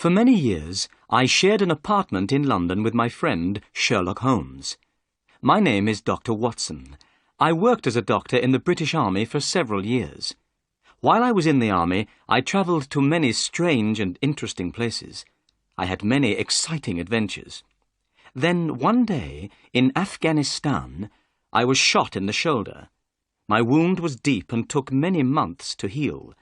For many years, I shared an apartment in London with my friend Sherlock Holmes. My name is Dr. Watson. I worked as a doctor in the British Army for several years. While I was in the army, I travelled to many strange and interesting places. I had many exciting adventures. Then one day, in Afghanistan, I was shot in the shoulder. My wound was deep and took many months to heal.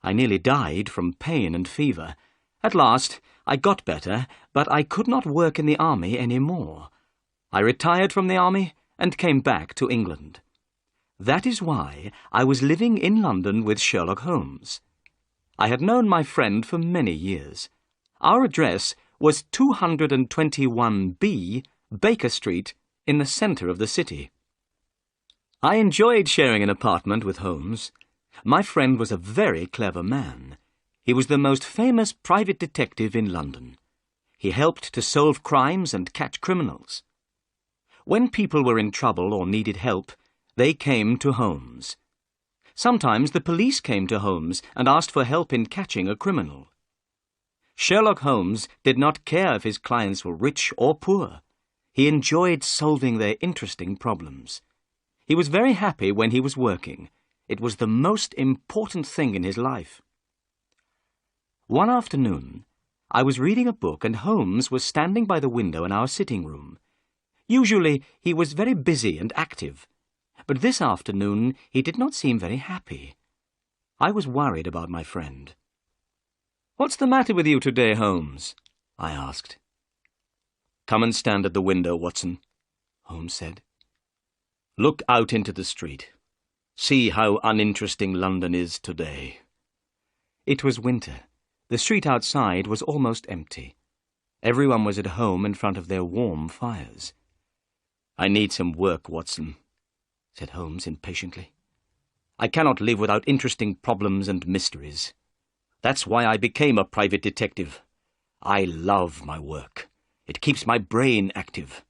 I nearly died from pain and fever. At last, I got better, but I could not work in the army any more. I retired from the army and came back to England. That is why I was living in London with Sherlock Holmes. I had known my friend for many years. Our address was 221B, Baker Street, in the centre of the city. I enjoyed sharing an apartment with Holmes. My friend was a very clever man. He was the most famous private detective in London. He helped to solve crimes and catch criminals. When people were in trouble or needed help, they came to Holmes. Sometimes the police came to Holmes and asked for help in catching a criminal. Sherlock Holmes did not care if his clients were rich or poor. He enjoyed solving their interesting problems. He was very happy when he was working. It was the most important thing in his life. One afternoon, I was reading a book and Holmes was standing by the window in our sitting room. Usually, he was very busy and active, but this afternoon he did not seem very happy. I was worried about my friend. "What's the matter with you today, Holmes?" I asked. "Come and stand at the window, Watson," Holmes said. "Look out into the street. See how uninteresting London is today." It was winter. The street outside was almost empty. Everyone was at home in front of their warm fires. "I need some work, Watson," said Holmes impatiently. "I cannot live without interesting problems and mysteries. That's why I became a private detective. I love my work. It keeps my brain active.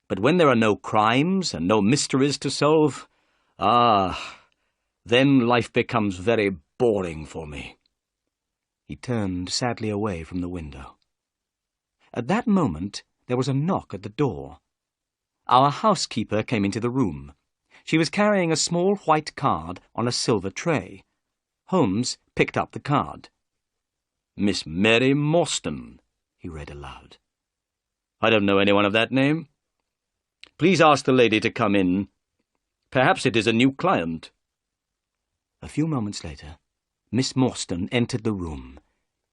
But when there are no crimes and no mysteries to solve, then life becomes very boring for me." He turned sadly away from the window. At that moment, there was a knock at the door. Our housekeeper came into the room. She was carrying a small white card on a silver tray. Holmes picked up the card. "Miss Mary Morstan," he read aloud. "I don't know anyone of that name. Please ask the lady to come in. Perhaps it is a new client." A few moments later, Miss Morstan entered the room.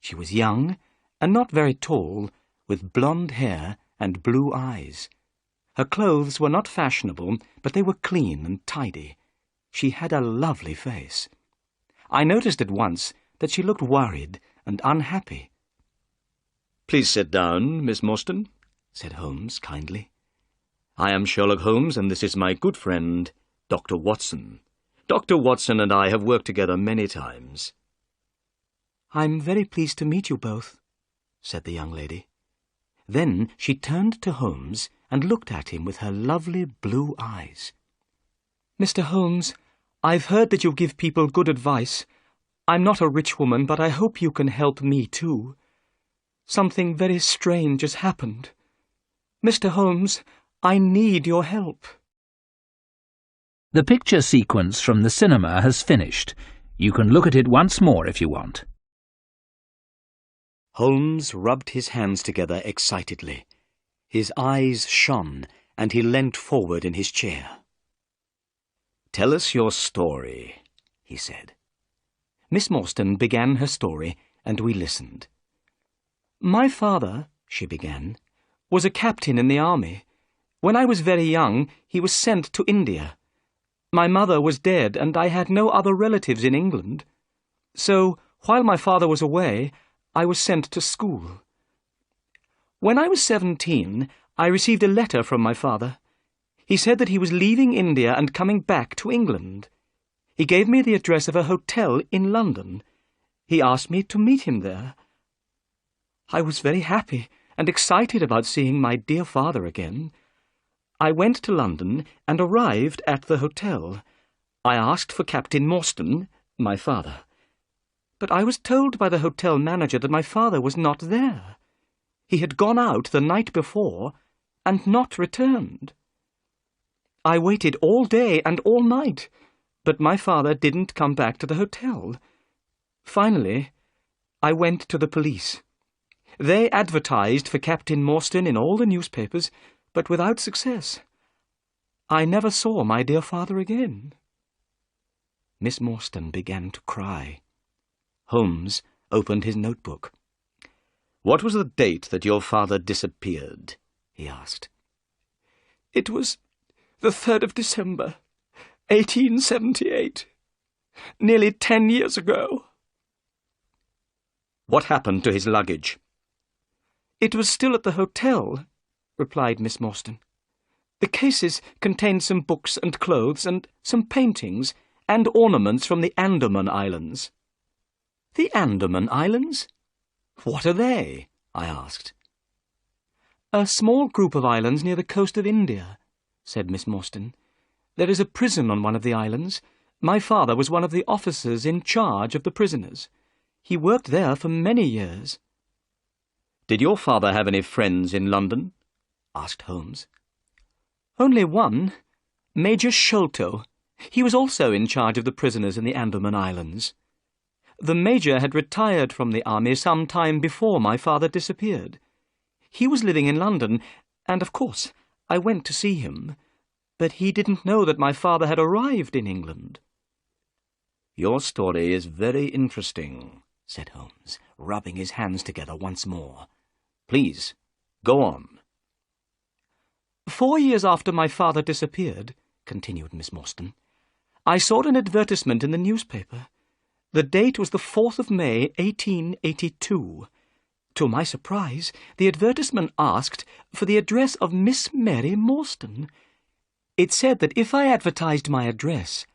She was young and not very tall, with blonde hair and blue eyes. Her clothes were not fashionable, but they were clean and tidy. She had a lovely face. I noticed at once that she looked worried and unhappy. "Please sit down, Miss Morstan," said Holmes kindly. "I am Sherlock Holmes, and this is my good friend, Dr. Watson. Dr. Watson and I have worked together many times." "I'm very pleased to meet you both," said the young lady. Then she turned to Holmes and looked at him with her lovely blue eyes. "Mr. Holmes, I've heard that you give people good advice. I'm not a rich woman, but I hope you can help me too. Something very strange has happened. Mr. Holmes, I need your help." The picture sequence from the cinema has finished. You can look at it once more if you want. Holmes rubbed his hands together excitedly. His eyes shone, and he leant forward in his chair. "Tell us your story," he said. Miss Morstan began her story, and we listened. "My father," she began, "was a captain in the army. When I was very young, he was sent to India. My mother was dead, and I had no other relatives in England. So, while my father was away, I was sent to school. When I was 17, I received a letter from my father. He said that he was leaving India and coming back to England. He gave me the address of a hotel in London. He asked me to meet him there. I was very happy and excited about seeing my dear father again. I went to London and arrived at the hotel. I asked for Captain Morstan, my father. But I was told by the hotel manager that my father was not there. He had gone out the night before and not returned. I waited all day and all night, but my father didn't come back to the hotel. Finally, I went to the police. They advertised for Captain Morstan in all the newspapers, but without success. I never saw my dear father again." Miss Morstan began to cry. Holmes opened his notebook. "What was the date that your father disappeared?" he asked. "It was the 3rd of December, 1878. Nearly 10 years ago." "What happened to his luggage?" "It was still at the hotel," replied Miss Morstan. "The cases contained some books and clothes and some paintings and ornaments from the Andaman Islands." "The Andaman Islands? What are they?" I asked. "A small group of islands near the coast of India," said Miss Morstan. "There is a prison on one of the islands. My father was one of the officers in charge of the prisoners. He worked there for many years." "Did your father have any friends in London?" asked Holmes. "Only one, Major Sholto. He was also in charge of the prisoners in the Andaman Islands. The Major had retired from the army some time before my father disappeared. He was living in London, and of course I went to see him, but he didn't know that my father had arrived in England." "Your story is very interesting," said Holmes, rubbing his hands together once more. "Please, go on." "4 years after my father disappeared," continued Miss Morstan, "I saw an advertisement in the newspaper. The date was the 4th of May, 1882. To my surprise, the advertisement asked for the address of Miss Mary Morstan. It said that if I advertised my address,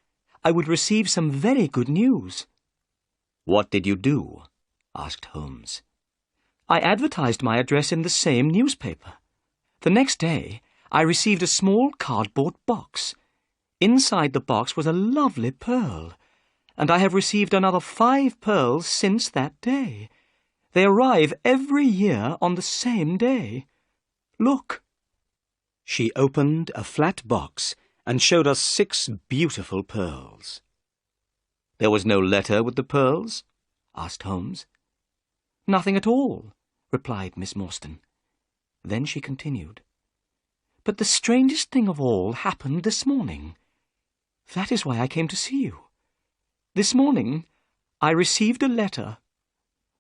I would receive some very good news." "What did you do?" asked Holmes. "I advertised my address in the same newspaper. The next day, I received a small cardboard box. Inside the box was a lovely pearl, and I have received another 5 pearls since that day. They arrive every year on the same day. Look." She opened a flat box and showed us 6 beautiful pearls. "There was no letter with the pearls?" asked Holmes. "Nothing at all," replied Miss Morstan. Then she continued, "But the strangest thing of all happened this morning. That is why I came to see you. This morning I received a letter.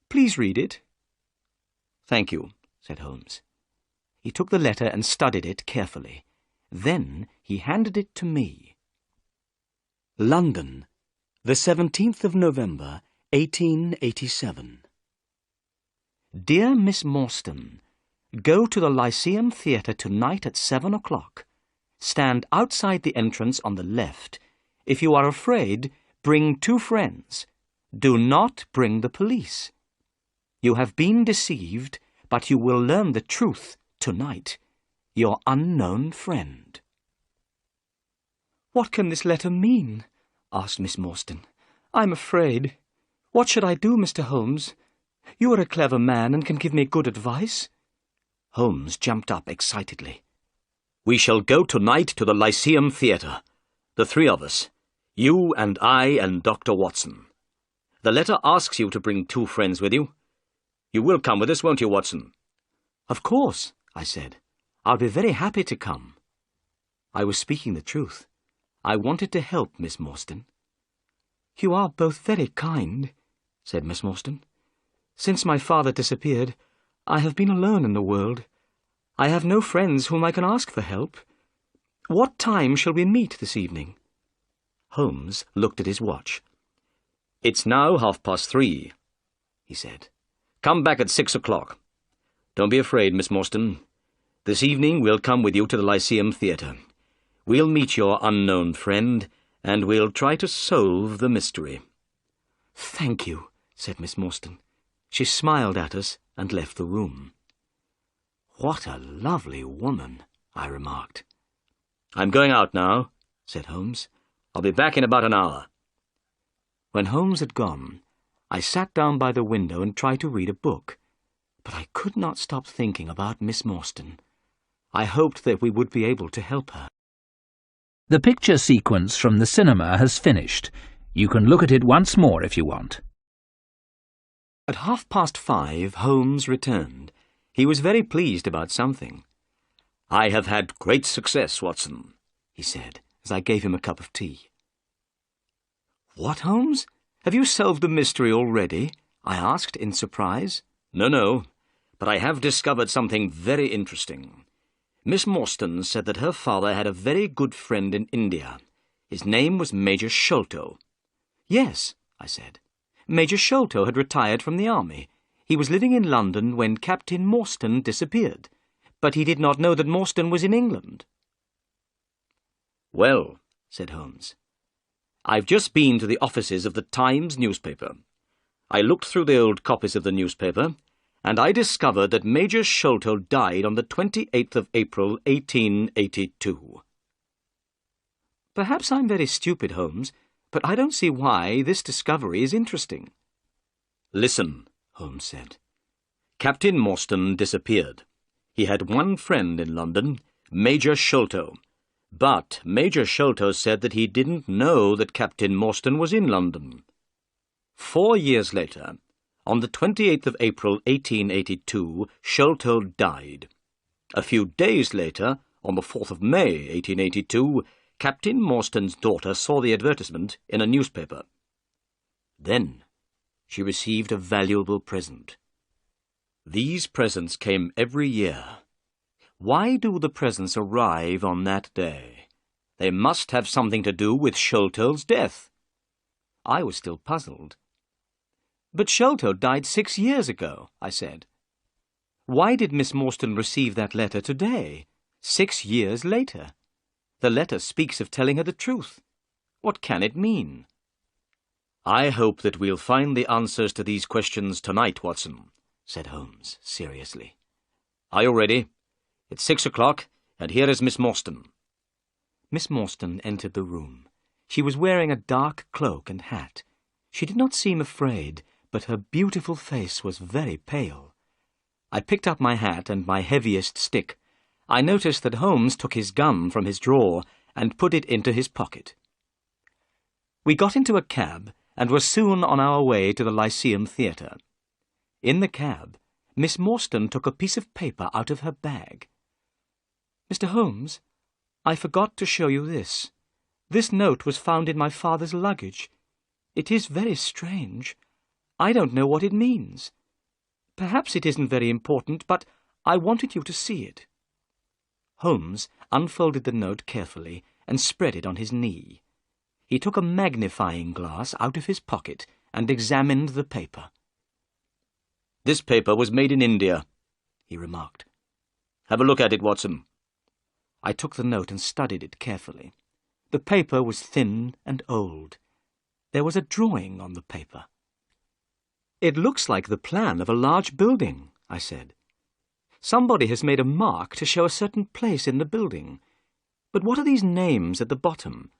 Please read it." "Thank you," said Holmes. He took the letter and studied it carefully. Then he handed it to me. London, the 17th of November, 1887. Dear Miss Morstan, go to the Lyceum Theatre tonight at 7 o'clock. Stand outside the entrance on the left. If you are afraid, bring 2 friends. Do not bring the police. You have been deceived, but you will learn the truth tonight. Your unknown friend. "What can this letter mean?" asked Miss Morstan. "I'm afraid. What should I do, Mr. Holmes? You are a clever man and can give me good advice." Holmes jumped up excitedly. "We shall go tonight to the Lyceum Theatre. The 3 of us. You and I and Dr. Watson. The letter asks you to bring 2 friends with you. You will come with us, won't you, Watson?" "Of course," I said. "I'll be very happy to come." I was speaking the truth. I wanted to help Miss Morstan. "You are both very kind," said Miss Morstan. "Since my father disappeared, I have been alone in the world. I have no friends whom I can ask for help. What time shall we meet this evening?" Holmes looked at his watch. "It's now 3:30, he said. "Come back at 6 o'clock. Don't be afraid, Miss Morstan. This evening we'll come with you to the Lyceum Theatre. We'll meet your unknown friend, and we'll try to solve the mystery." "Thank you," said Miss Morstan. She smiled at us and left the room. "What a lovely woman," I remarked. "I'm going out now," said Holmes. "I'll be back in about an hour." When Holmes had gone, I sat down by the window and tried to read a book, but I could not stop thinking about Miss Morstan. I hoped that we would be able to help her. The picture sequence from the cinema has finished. You can look at it once more if you want. At 5:30, Holmes returned. He was very pleased about something. "I have had great success, Watson," he said, as I gave him a cup of tea. "What, Holmes? Have you solved the mystery already?" I asked in surprise. No, but I have discovered something very interesting. Miss Morstan said that her father had a very good friend in India. His name was Major Sholto. "Yes," I said. "Major Sholto had retired from the army. He was living in London when Captain Morstan disappeared, but he did not know that Morstan was in England." "Well," said Holmes, "I've just been to the offices of the Times newspaper. I looked through the old copies of the newspaper, and I discovered that Major Sholto died on the 28th of April, 1882. "Perhaps I'm very stupid, Holmes, but I don't see why this discovery is interesting." "Listen," Holmes said. "Captain Morstan disappeared. He had one friend in London, Major Sholto, but Major Sholto said that he didn't know that Captain Morstan was in London. 4 years later, on the 28th of April, 1882, Sholto died. A few days later, on the 4th of May, 1882, Captain Morstan's daughter saw the advertisement in a newspaper. Then she received a valuable present. These presents came every year. Why do the presents arrive on that day? They must have something to do with Sholto's death." I was still puzzled. "But Sholto died 6 years ago," I said. "Why did Miss Morstan receive that letter today, 6 years later? The letter speaks of telling her the truth. What can it mean?" "I hope that we'll find the answers to these questions tonight, Watson," said Holmes seriously. "Are you ready? It's 6 o'clock, and here is Miss Morstan." Miss Morstan entered the room. She was wearing a dark cloak and hat. She did not seem afraid, but her beautiful face was very pale. I picked up my hat and my heaviest stick. I noticed that Holmes took his gun from his drawer and put it into his pocket. We got into a cab and were soon on our way to the Lyceum Theatre. In the cab, Miss Morstan took a piece of paper out of her bag. "Mr. Holmes, I forgot to show you this. This note was found in my father's luggage. It is very strange. I don't know what it means. Perhaps it isn't very important, but I wanted you to see it." Holmes unfolded the note carefully and spread it on his knee. He took a magnifying glass out of his pocket and examined the paper. "This paper was made in India," he remarked. "Have a look at it, Watson." I took the note and studied it carefully. The paper was thin and old. There was a drawing on the paper. "It looks like the plan of a large building," I said. "Somebody has made a mark to show a certain place in the building. But what are these names at the bottom?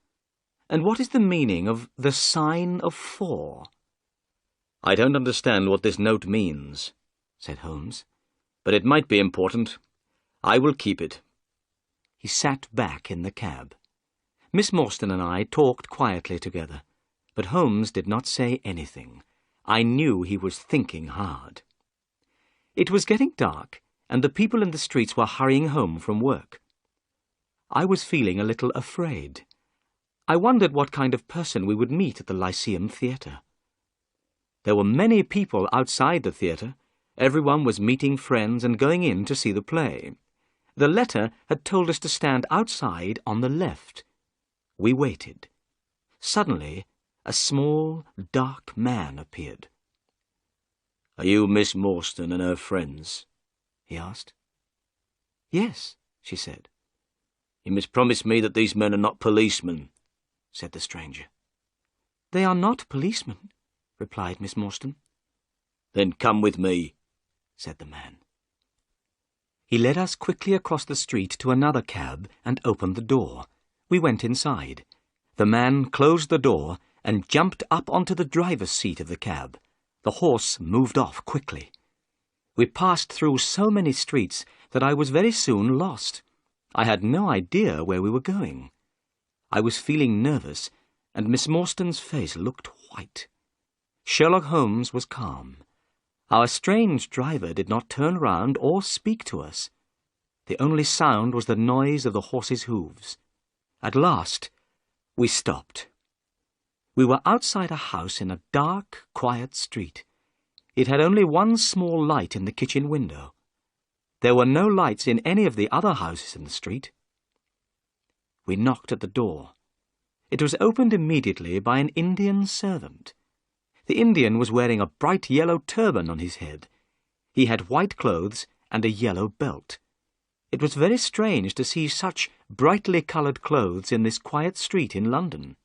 And what is the meaning of the sign of 4? "I don't understand what this note means," said Holmes, "but it might be important. I will keep it." He sat back in the cab. Miss Morstan and I talked quietly together, but Holmes did not say anything. I knew he was thinking hard. It was getting dark, and the people in the streets were hurrying home from work. I was feeling a little afraid. I wondered what kind of person we would meet at the Lyceum Theatre. There were many people outside the theatre. Everyone was meeting friends and going in to see the play. The letter had told us to stand outside on the left. We waited. Suddenly, a small, dark man appeared. "Are you Miss Morstan and her friends?" he asked. "Yes," she said. "You must promise me that these men are not policemen," said the stranger. "They are not policemen," replied Miss Morstan. "Then come with me," said the man. He led us quickly across the street to another cab and opened the door. We went inside. The man closed the door and jumped up onto the driver's seat of the cab. The horse moved off quickly. We passed through so many streets that I was very soon lost. I had no idea where we were going. I was feeling nervous, and Miss Morstan's face looked white. Sherlock Holmes was calm. Our strange driver did not turn round or speak to us. The only sound was the noise of the horse's hooves. At last, we stopped. We were outside a house in a dark, quiet street. It had only one small light in the kitchen window. There were no lights in any of the other houses in the street. We knocked at the door. It was opened immediately by an Indian servant. The Indian was wearing a bright yellow turban on his head. He had white clothes and a yellow belt. It was very strange to see such brightly coloured clothes in this quiet street in London.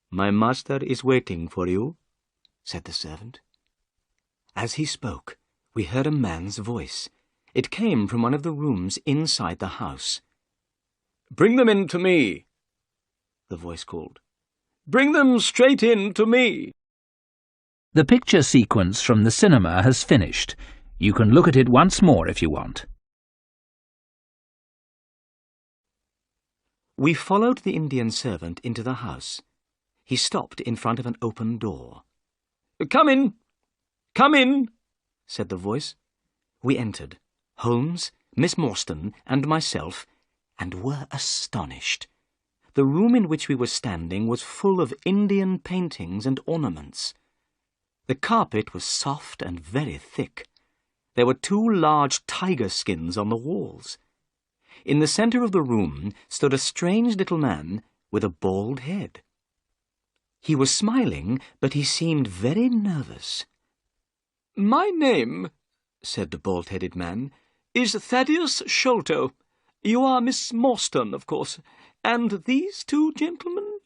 "My master is waiting for you," said the servant. As he spoke, we heard a man's voice. It came from one of the rooms inside the house. "Bring them in to me," the voice called. "Bring them straight in to me." The picture sequence from the cinema has finished. You can look at it once more if you want. We followed the Indian servant into the house. He stopped in front of an open door. "Come in! Come in!" said the voice. We entered, Holmes, Miss Morstan, and myself, and were astonished. The room in which we were standing was full of Indian paintings and ornaments. The carpet was soft and very thick. There were 2 large tiger skins on the walls. In the centre of the room stood a strange little man with a bald head. He was smiling, but he seemed very nervous. "My name," said the bald-headed man, "is Thaddeus Sholto. You are Miss Morstan, of course. And these 2 gentlemen?"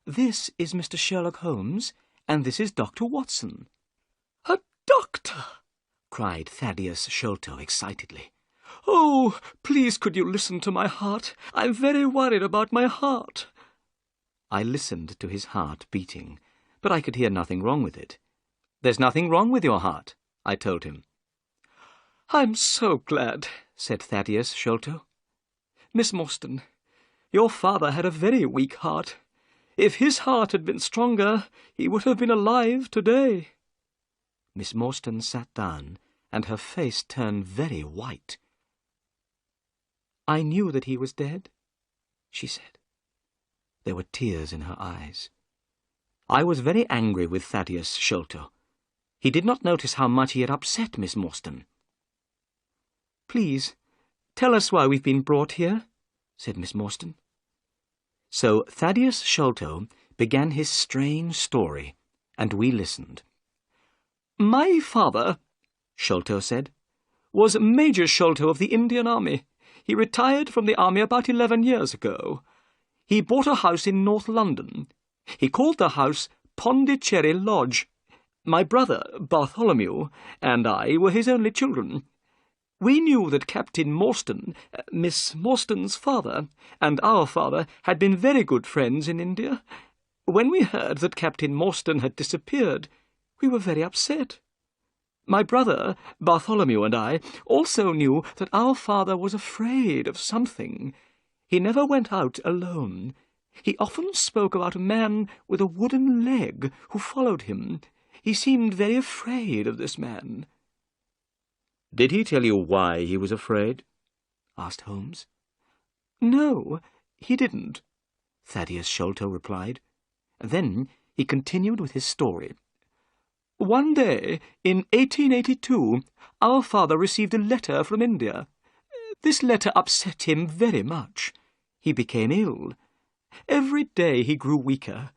"This is Mr. Sherlock Holmes, and this is Dr. Watson." "A doctor!" cried Thaddeus Sholto excitedly. "Oh, please could you listen to my heart? I'm very worried about my heart." I listened to his heart beating, but I could hear nothing wrong with it. "There's nothing wrong with your heart," I told him. "I'm so glad," said Thaddeus Sholto. "Miss Morstan, your father had a very weak heart. If his heart had been stronger, he would have been alive today." Miss Morstan sat down, and her face turned very white. "I knew that he was dead," she said. There were tears in her eyes. I was very angry with Thaddeus Sholto. He did not notice how much he had upset Miss Morstan. "Please, tell us why we've been brought here," said Miss Morstan. So Thaddeus Sholto began his strange story, and we listened. "My father," Sholto said, "was Major Sholto of the Indian Army. He retired from the army about 11 years ago. He bought a house in North London. He called the house Pondicherry Lodge. My brother, Bartholomew, and I were his only children. We knew that Captain Morstan, Miss Morstan's father, and our father had been very good friends in India. When we heard that Captain Morstan had disappeared, we were very upset. My brother, Bartholomew, and I also knew that our father was afraid of something. He never went out alone. He often spoke about a man with a wooden leg who followed him. He seemed very afraid of this man." "Did he tell you why he was afraid?" asked Holmes. "No, he didn't," Thaddeus Sholto replied. Then he continued with his story. "One day, in 1882, our father received a letter from India. This letter upset him very much. He became ill. Every day he grew weaker.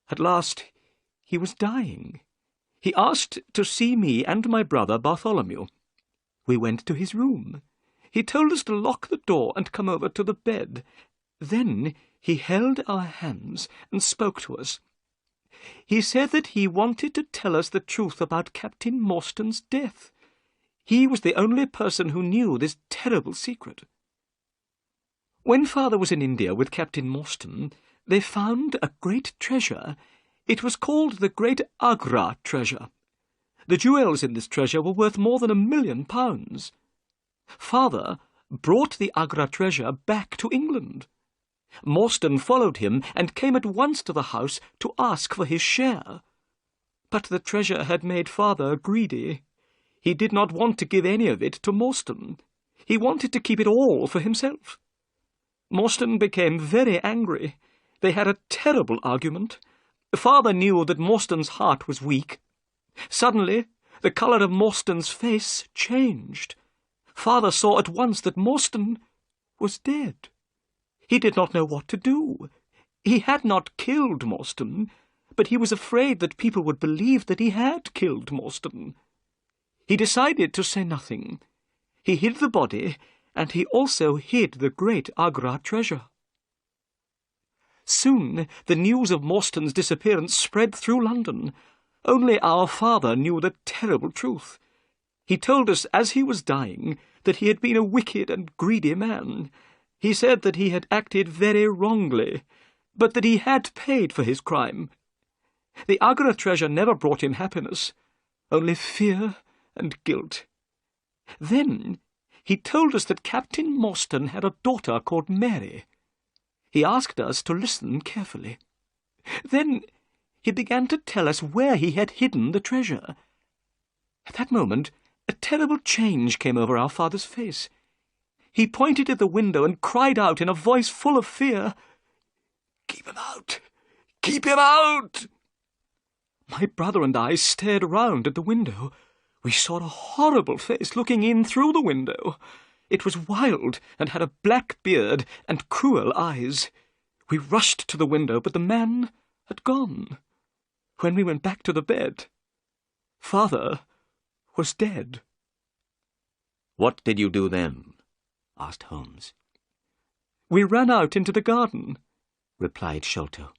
At last, he was dying. He asked to see me and my brother Bartholomew. We went to his room. He told us to lock the door and come over to the bed. Then he held our hands and spoke to us. He said that he wanted to tell us the truth about Captain Morstan's death. He was the only person who knew this terrible secret. When Father was in India with Captain Morstan, they found a great treasure. It was called the Great Agra Treasure. The jewels in this treasure were worth more than £1,000,000. Father brought the Agra treasure back to England. Morstan followed him and came at once to the house to ask for his share. But the treasure had made Father greedy. He did not want to give any of it to Morstan. He wanted to keep it all for himself. Morstan became very angry. They had a terrible argument. Father knew that Morstan's heart was weak. Suddenly, the colour of Morstan's face changed. Father saw at once that Morstan was dead. He did not know what to do. He had not killed Morstan, but he was afraid that people would believe that he had killed Morstan. He decided to say nothing. He hid the body, and he also hid the great Agra treasure. Soon the news of Morstan's disappearance spread through London. Only our father knew the terrible truth. He told us as he was dying that he had been a wicked and greedy man. He said that he had acted very wrongly, but that he had paid for his crime. The Agra treasure never brought him happiness, only fear and guilt. Then he told us that Captain Morstan had a daughter called Mary. He asked us to listen carefully. Then he began to tell us where he had hidden the treasure. At that moment, a terrible change came over our father's face. He pointed at the window and cried out in a voice full of fear, "Keep him out! Keep him out!" My brother and I stared round at the window. We saw a horrible face looking in through the window. It was wild and had a black beard and cruel eyes. We rushed to the window, but the man had gone. When we went back to the bed, Father was dead. "What did you do then?" asked Holmes. "We ran out into the garden," replied Sholto.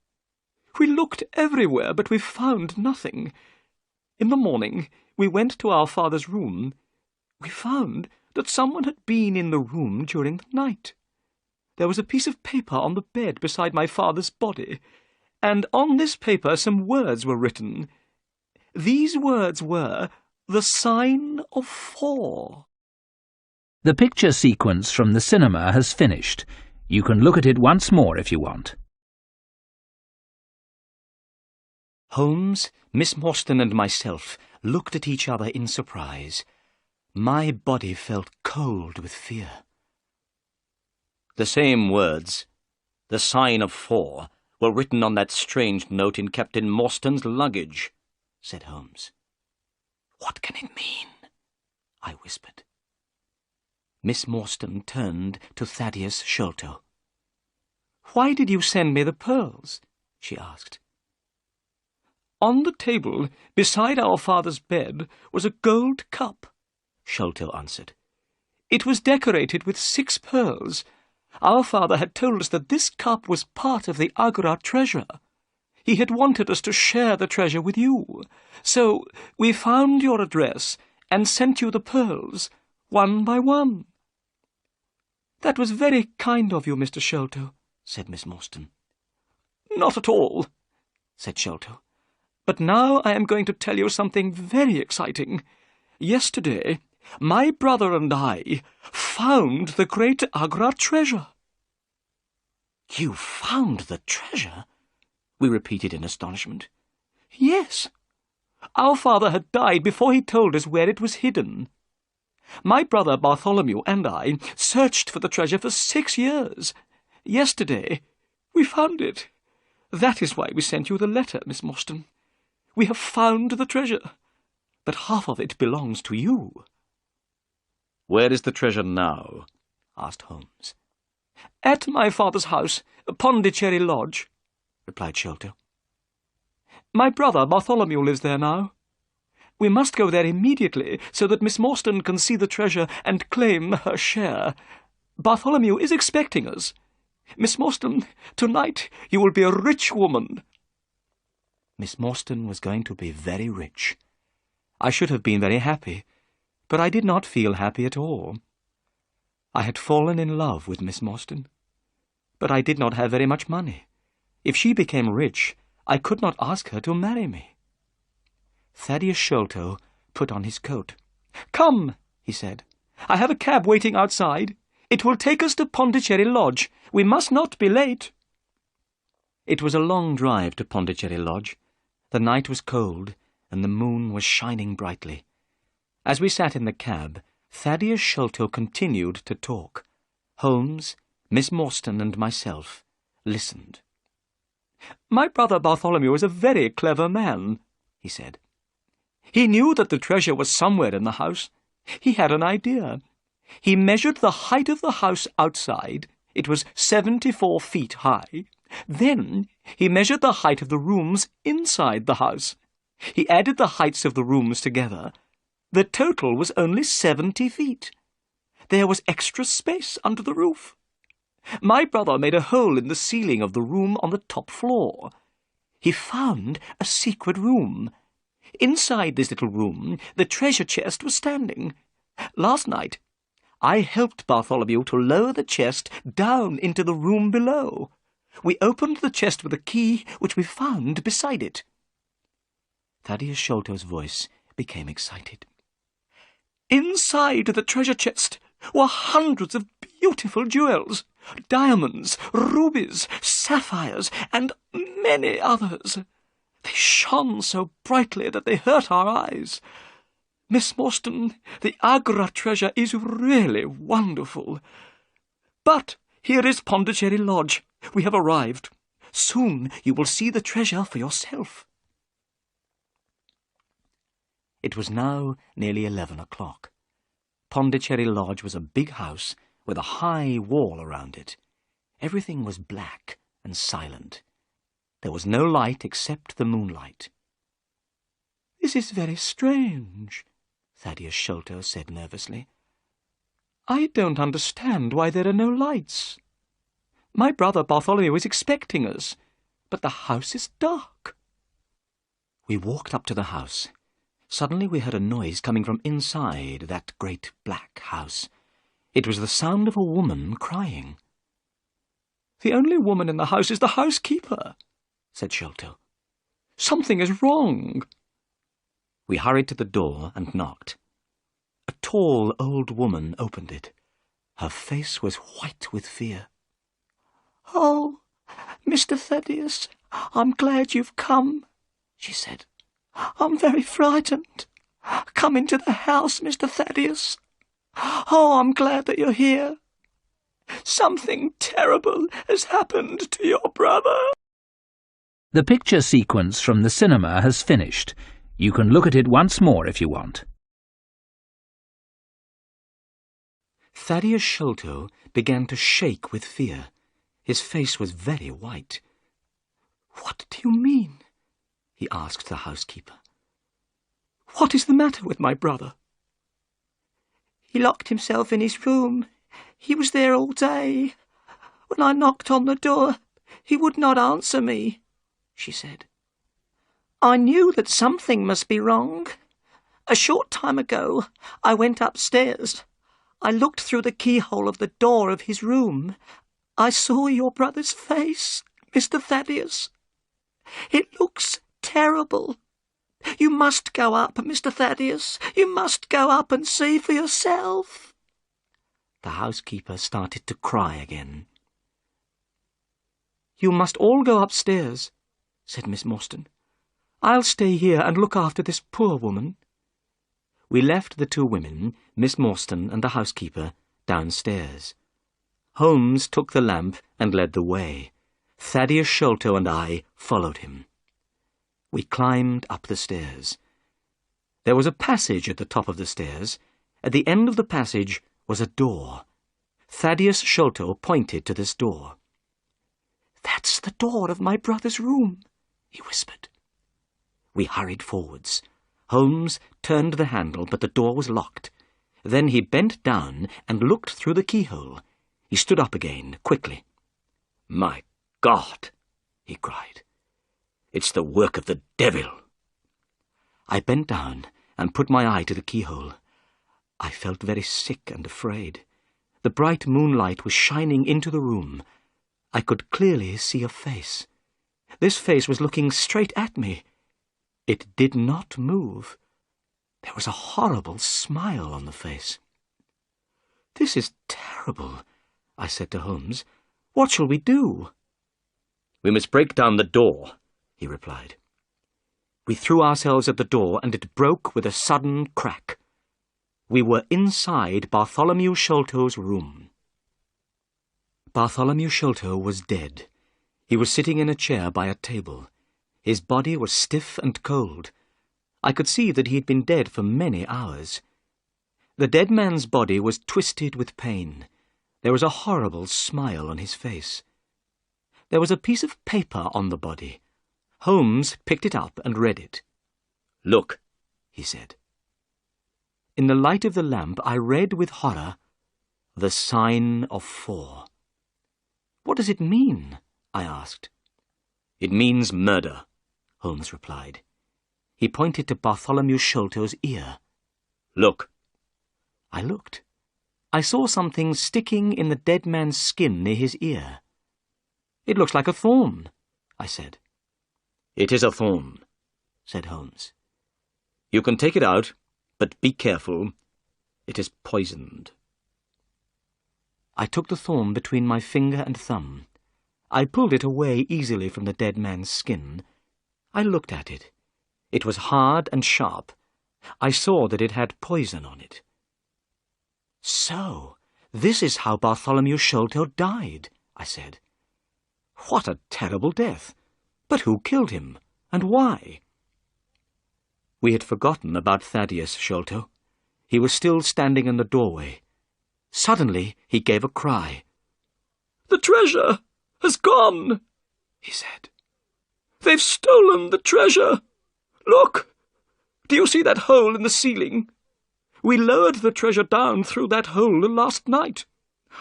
"We looked everywhere, but we found nothing. In the morning, we went to our father's room. We found that someone had been in the room during the night. There was a piece of paper on the bed beside my father's body, and on this paper some words were written. These words were, 'The sign of 4. The picture sequence from the cinema has finished. You can look at it once more if you want. Holmes, Miss Morstan and myself looked at each other in surprise. My body felt cold with fear. "The same words, 'The sign of 4, were written on that strange note in Captain Morstan's luggage," said Holmes. "What can it mean?" I whispered. Miss Morstan turned to Thaddeus Sholto. "Why did you send me the pearls?" she asked. "On the table, beside our father's bed, was a gold cup," Sholto answered. "It was decorated with 6 pearls. Our father had told us that this cup was part of the Agra treasure. He had wanted us to share the treasure with you. So we found your address and sent you the pearls, one by one." "That was very kind of you, Mr. Sholto," said Miss Morstan. "Not at all," said Sholto. "But now I am going to tell you something very exciting. Yesterday, my brother and I found the great Agra treasure." "You found the treasure?" we repeated in astonishment. "Yes. Our father had died before he told us where it was hidden. My brother Bartholomew and I searched for the treasure for 6 years. Yesterday, we found it. That is why we sent you the letter, Miss Morstan. We have found the treasure, but half of it belongs to you." "Where is the treasure now?" asked Holmes. "At my father's house, Pondicherry Lodge," replied Sholto. "My brother Bartholomew lives there now. We must go there immediately so that Miss Morstan can see the treasure and claim her share. Bartholomew is expecting us. Miss Morstan, tonight you will be a rich woman." Miss Morstan was going to be very rich. I should have been very happy, but I did not feel happy at all. I had fallen in love with Miss Morstan, but I did not have very much money. If she became rich, I could not ask her to marry me. Thaddeus Sholto put on his coat. "Come," he said. "I have a cab waiting outside. It will take us to Pondicherry Lodge. We must not be late." It was a long drive to Pondicherry Lodge. The night was cold, and the moon was shining brightly. As we sat in the cab, Thaddeus Sholto continued to talk. Holmes, Miss Morstan, and myself listened. "My brother Bartholomew was a very clever man," he said. "He knew that the treasure was somewhere in the house. He had an idea. He measured the height of the house outside. It was 74 feet high. Then he measured the height of the rooms inside the house. He added the heights of the rooms together. The total was only 70 feet. There was extra space under the roof. My brother made a hole in the ceiling of the room on the top floor. He found a secret room. Inside this little room, the treasure chest was standing. Last night, I helped Bartholomew to lower the chest down into the room below. We opened the chest with a key which we found beside it." Thaddeus Sholto's voice became excited. "Inside the treasure chest were hundreds of beautiful jewels, diamonds, rubies, sapphires, and many others. They shone so brightly that they hurt our eyes. Miss Morstan, the Agra treasure is really wonderful. But here is Pondicherry Lodge. We have arrived. Soon you will see the treasure for yourself." It was now nearly 11 o'clock. Pondicherry Lodge was a big house with a high wall around it. Everything was black and silent. There was no light except the moonlight. "This is very strange," Thaddeus Sholto said nervously. "I don't understand why there are no lights. My brother Bartholomew is expecting us, but the house is dark." We walked up to the house. Suddenly we heard a noise coming from inside that great black house. It was the sound of a woman crying. "The only woman in the house is the housekeeper," said Sholto. "Something is wrong." We hurried to the door and knocked. A tall old woman opened it. Her face was white with fear. "Oh, Mr. Thaddeus, I'm glad you've come," she said. "I'm very frightened. Come into the house, Mr. Thaddeus. Oh, I'm glad that you're here. Something terrible has happened to your brother." The picture sequence from the cinema has finished. You can look at it once more if you want. Thaddeus Sholto began to shake with fear. His face was very white. "What do you mean?" he asked the housekeeper. "What is the matter with my brother?" "He locked himself in his room. He was there all day. When I knocked on the door, he would not answer me," she said. "I knew that something must be wrong. A short time ago, I went upstairs. I looked through the keyhole of the door of his room. I saw your brother's face, Mr. Thaddeus. It looks terrible. You must go up, Mr. Thaddeus. You must go up and see for yourself." The housekeeper started to cry again. "You must all go upstairs," said Miss Morstan. "I'll stay here and look after this poor woman." We left the two women, Miss Morstan and the housekeeper, downstairs. Holmes took the lamp and led the way. Thaddeus Sholto and I followed him. We climbed up the stairs. There was a passage at the top of the stairs. At the end of the passage was a door. Thaddeus Sholto pointed to this door. "That's the door of my brother's room," he whispered. We hurried forwards. Holmes turned the handle, but the door was locked. Then he bent down and looked through the keyhole. He stood up again, quickly. "My God!" he cried. "It's the work of the devil." I bent down and put my eye to the keyhole. I felt very sick and afraid. The bright moonlight was shining into the room. I could clearly see a face. This face was looking straight at me. It did not move. There was a horrible smile on the face. "This is terrible," I said to Holmes. "What shall we do?" "We must break down the door," he replied. We threw ourselves at the door, and it broke with a sudden crack. We were inside Bartholomew Sholto's room. Bartholomew Sholto was dead. He was sitting in a chair by a table. His body was stiff and cold. I could see that he had been dead for many hours. The dead man's body was twisted with pain. There was a horrible smile on his face. There was a piece of paper on the body. Holmes picked it up and read it. "Look," he said. In the light of the lamp, I read with horror, "The Sign of 4." "What does it mean?" I asked. "It means murder," Holmes replied. He pointed to Bartholomew Sholto's ear. "Look." I looked. I saw something sticking in the dead man's skin near his ear. "It looks like a thorn," I said. "It is a thorn," said Holmes. "You can take it out, but be careful. It is poisoned." I took the thorn between my finger and thumb. I pulled it away easily from the dead man's skin. I looked at it. It was hard and sharp. I saw that it had poison on it. "So, this is how Bartholomew Sholto died," I said. "What a terrible death! But who killed him, and why?" We had forgotten about Thaddeus Sholto. He was still standing in the doorway. Suddenly he gave a cry. "The treasure has gone," he said. "They've stolen the treasure. Look! Do you see that hole in the ceiling? We lowered the treasure down through that hole last night.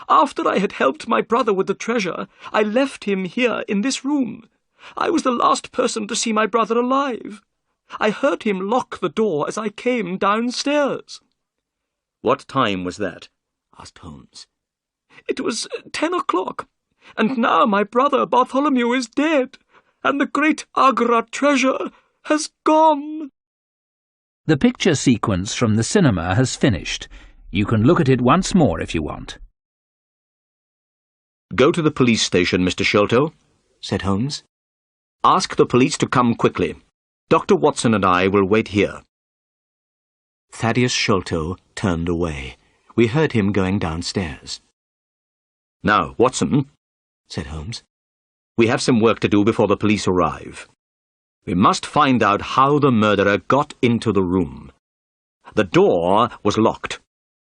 After I had helped my brother with the treasure, I left him here in this room. I was the last person to see my brother alive. I heard him lock the door as I came downstairs." "What time was that?" asked Holmes. "It was 10 o'clock, and now my brother Bartholomew is dead, and the great Agra treasure has gone." The picture sequence from the cinema has finished. You can look at it once more if you want. "Go to the police station, Mr. Sholto," said Holmes. "Ask the police to come quickly. Dr. Watson and I will wait here." Thaddeus Sholto turned away. We heard him going downstairs. "Now, Watson," said Holmes, "we have some work to do before the police arrive. We must find out how the murderer got into the room. The door was locked,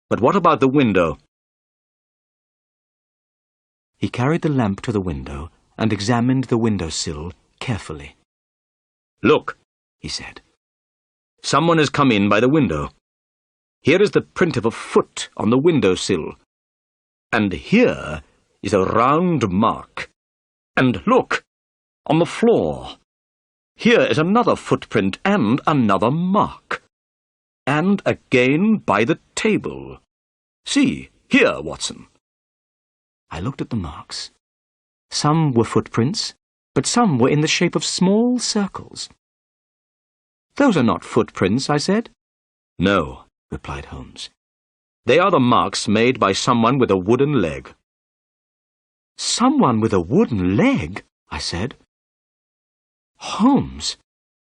but what about the window?" He carried the lamp to the window and examined the windowsill carefully. "Look," he said. "Someone has come in by the window. Here is the print of a foot on the windowsill. And here is a round mark. And look, on the floor. Here is another footprint and another mark. And again by the table. See, here, Watson." I looked at the marks. Some were footprints, but some were in the shape of small circles. "Those are not footprints," I said. "No," replied Holmes. "They are the marks made by someone with a wooden leg." "Someone with a wooden leg?" I said. "Holmes,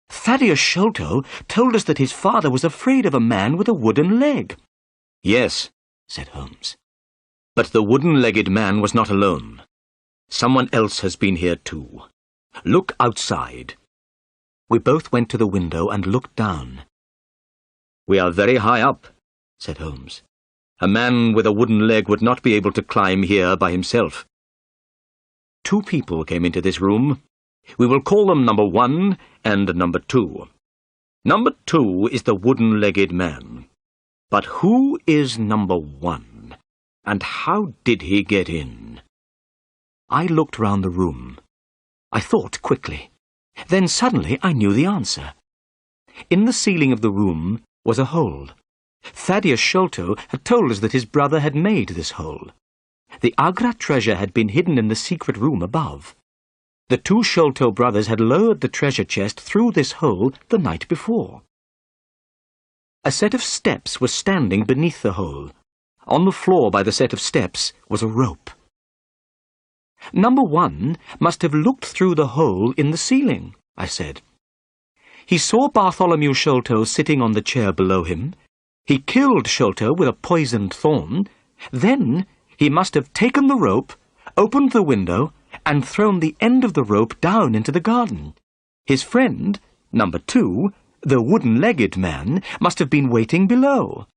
Thaddeus Sholto told us that his father was afraid of a man with a wooden leg." "Yes," said Holmes. "but the wooden-legged man was not alone. Someone else has been here too. Look outside." We both went to the window and looked down. "We are very high up," said Holmes. "A man with a wooden leg would not be able to climb here by himself. 2 people came into this room. We will call them number 1 and number 2. Number 2 is the wooden-legged man. But who is number 1? And how did he get in?" I looked round the room. I thought quickly. Then suddenly I knew the answer. In the ceiling of the room was a hole. Thaddeus Sholto had told us that his brother had made this hole. The Agra treasure had been hidden in the secret room above. The two Sholto brothers had lowered the treasure chest through this hole the night before. A set of steps was standing beneath the hole. On the floor by the set of steps was a rope. Number 1 must have looked through the hole in the ceiling, I said. He saw Bartholomew Sholto sitting on the chair below him. He killed Sholto with a poisoned thorn. Then he must have taken the rope, opened the window, and thrown the end of the rope down into the garden. His friend, number 2, the wooden-legged man, must have been waiting below.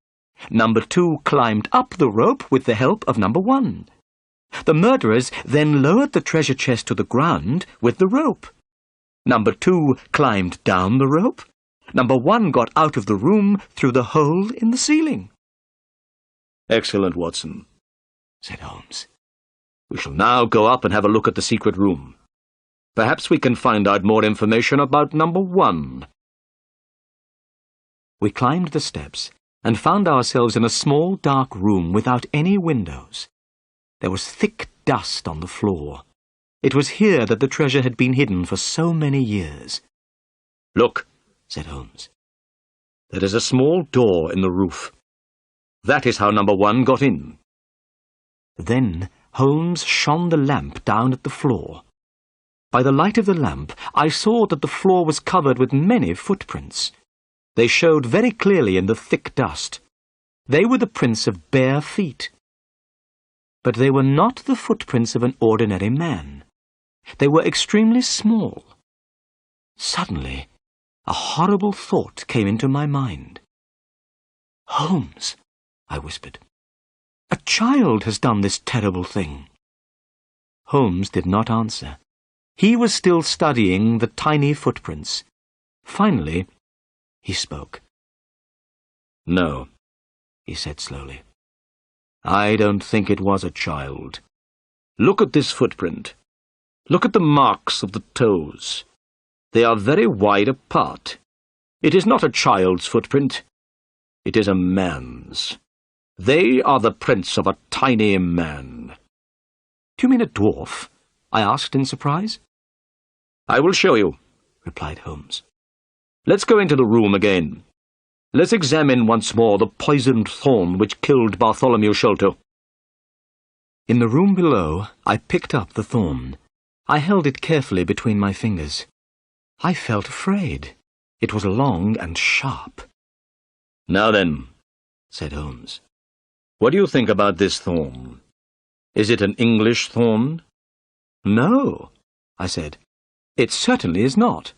Number 2 climbed up the rope with the help of number 1. The murderers then lowered the treasure chest to the ground with the rope. Number 2 climbed down the rope. Number 1 got out of the room through the hole in the ceiling. "Excellent, Watson," said Holmes. "We shall now go up and have a look at the secret room. Perhaps we can find out more information about number 1. We climbed the steps and found ourselves in a small, dark room without any windows. There was thick dust on the floor. It was here that the treasure had been hidden for so many years. "Look," said Holmes. "there is a small door in the roof. That is how number 1 got in." Then Holmes shone the lamp down at the floor. By the light of the lamp, I saw that the floor was covered with many footprints. They showed very clearly in the thick dust. They were the prints of bare feet. But they were not the footprints of an ordinary man. They were extremely small. Suddenly, a horrible thought came into my mind. "Holmes," I whispered, "a child has done this terrible thing." Holmes did not answer. He was still studying the tiny footprints. Finally, he spoke. "No," he said slowly. "I don't think it was a child. Look at this footprint. Look at the marks of the toes. They are very wide apart. It is not a child's footprint. It is a man's. They are the prints of a tiny man." "Do you mean a dwarf?" I asked in surprise. "I will show you," replied Holmes. "Let's go into the room again. Let's examine once more the poisoned thorn which killed Bartholomew Sholto." In the room below, I picked up the thorn. I held it carefully between my fingers. I felt afraid. It was long and sharp. "Now then," said Holmes, "what do you think about this thorn? Is it an English thorn?" "No," I said. "It certainly is not."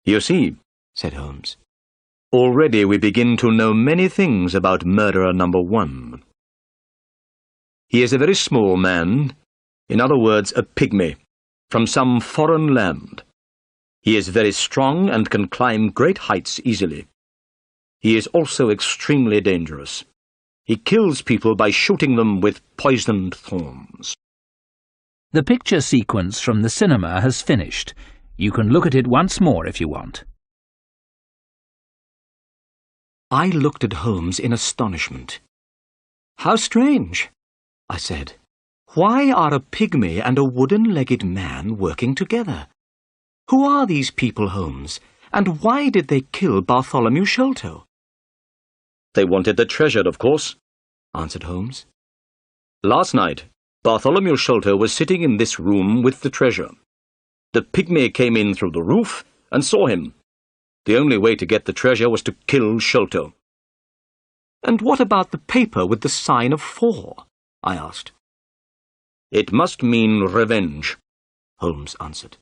"You see," said Holmes, "already we begin to know many things about murderer number 1. He is a very small man, in other words, a pygmy, from some foreign land. He is very strong and can climb great heights easily. He is also extremely dangerous. He kills people by shooting them with poisoned thorns." The picture sequence from the cinema has finished. You can look at it once more if you want. I looked at Holmes in astonishment. "How strange," I said. "Why are a pygmy and a wooden-legged man working together? Who are these people, Holmes, and why did they kill Bartholomew Sholto?" "They wanted the treasure, of course," answered Holmes. "Last night, Bartholomew Sholto was sitting in this room with the treasure. The pygmy came in through the roof and saw him. The only way to get the treasure was to kill Sholto." "And what about the paper with the sign of 4? I asked. "It must mean revenge," Holmes answered.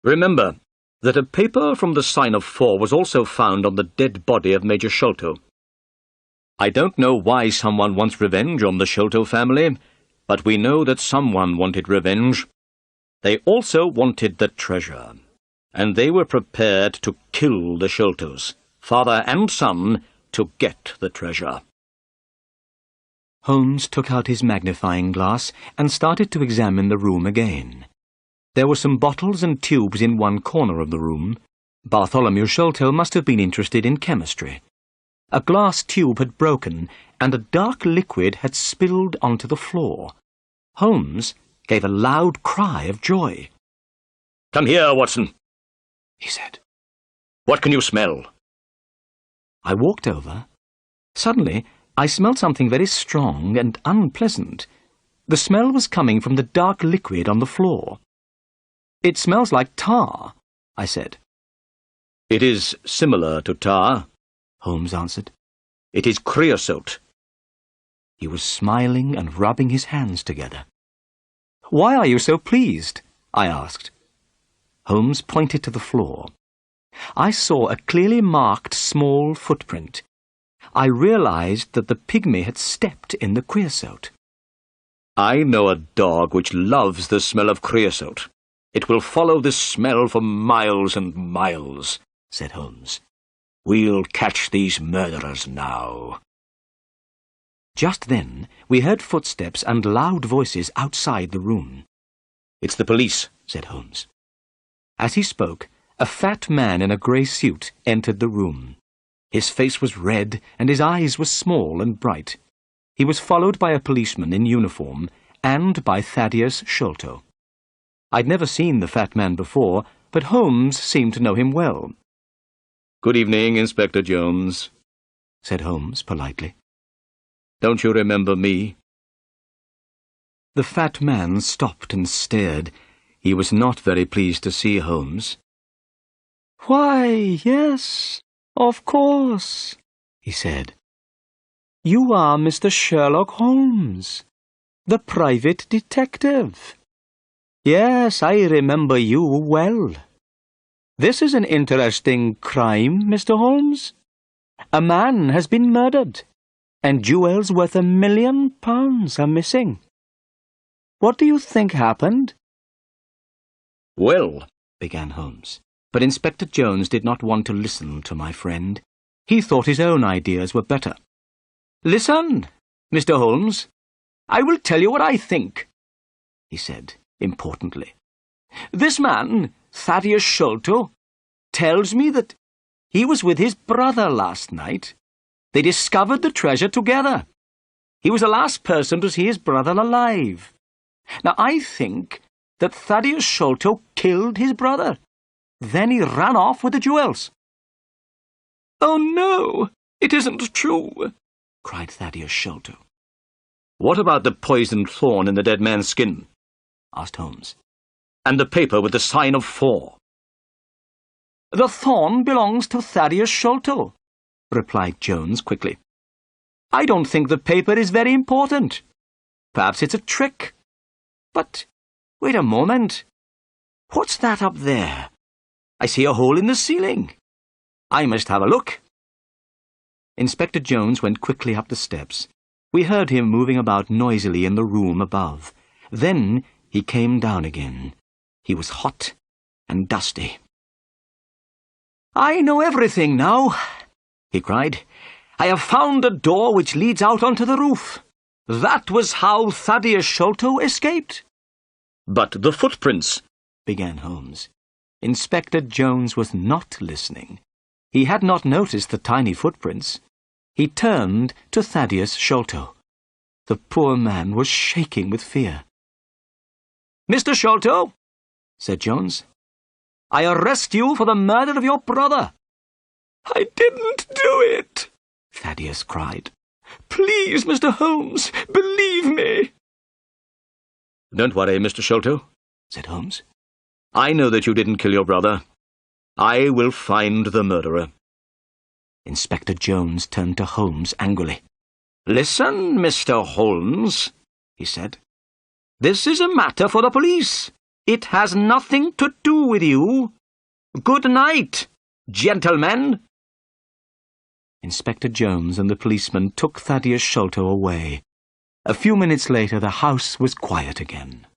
"Remember that a paper from the sign of 4 was also found on the dead body of Major Sholto. I don't know why someone wants revenge on the Sholto family, but we know that someone wanted revenge. They also wanted the treasure, and they were prepared to kill the Sholtos, father and son, to get the treasure." Holmes took out his magnifying glass and started to examine the room again. There were some bottles and tubes in one corner of the room. Bartholomew Sholto must have been interested in chemistry. A glass tube had broken, and a dark liquid had spilled onto the floor. Holmes gave a loud cry of joy. "Come here, Watson," he said. "What can you smell?" I walked over. Suddenly, I smelled something very strong and unpleasant. The smell was coming from the dark liquid on the floor. "It smells like tar," I said. "It is similar to tar," Holmes answered. "It is creosote." He was smiling and rubbing his hands together. "Why are you so pleased?" I asked. Holmes pointed to the floor. I saw a clearly marked small footprint. I realized that the pygmy had stepped in the creosote. "I know a dog which loves the smell of creosote. It will follow this smell for miles and miles," said Holmes. "We'll catch these murderers now." Just then, we heard footsteps and loud voices outside the room. "It's the police," said Holmes. As he spoke, a fat man in a grey suit entered the room. His face was red and his eyes were small and bright. He was followed by a policeman in uniform and by Thaddeus Sholto. I'd never seen the fat man before, but Holmes seemed to know him well. "Good evening, Inspector Jones," said Holmes politely. "Don't you remember me?" The fat man stopped and stared. He was not very pleased to see Holmes. "Why, yes, of course," he said. "You are Mr. Sherlock Holmes, the private detective. Yes, I remember you well. This is an interesting crime, Mr. Holmes. A man has been murdered, and jewels worth £1 million are missing. What do you think happened?" "Well," began Holmes, but Inspector Jones did not want to listen to my friend. He thought his own ideas were better. "Listen, Mr. Holmes. I will tell you what I think," he said importantly. "This man, Thaddeus Sholto, tells me that he was with his brother last night. They discovered the treasure together. He was the last person to see his brother alive. Now, I think that Thaddeus Sholto killed his brother. Then he ran off with the jewels." "Oh, no, it isn't true," cried Thaddeus Sholto. "What about the poisoned thorn in the dead man's skin?" asked Holmes. "And the paper with the sign of 4? "The thorn belongs to Thaddeus Sholto," replied Jones quickly. "I don't think the paper is very important. Perhaps it's a trick. But wait a moment. What's that up there? I see a hole in the ceiling. I must have a look." Inspector Jones went quickly up the steps. We heard him moving about noisily in the room above. Then he came down again. He was hot and dusty. "I know everything now," he cried. "I have found a door which leads out onto the roof. That was how Thaddeus Sholto escaped." "But the footprints," began Holmes. Inspector Jones was not listening. He had not noticed the tiny footprints. He turned to Thaddeus Sholto. The poor man was shaking with fear. "Mr. Sholto," said Jones, "I arrest you for the murder of your brother." "I didn't do it," Thaddeus cried. "Please, Mr. Holmes, believe me." "Don't worry, Mr. Sholto," said Holmes. "I know that you didn't kill your brother. I will find the murderer." Inspector Jones turned to Holmes angrily. "Listen, Mr. Holmes," he said. "This is a matter for the police. It has nothing to do with you. Good night, gentlemen." Inspector Jones and the policeman took Thaddeus Sholto away. A few minutes later, the house was quiet again.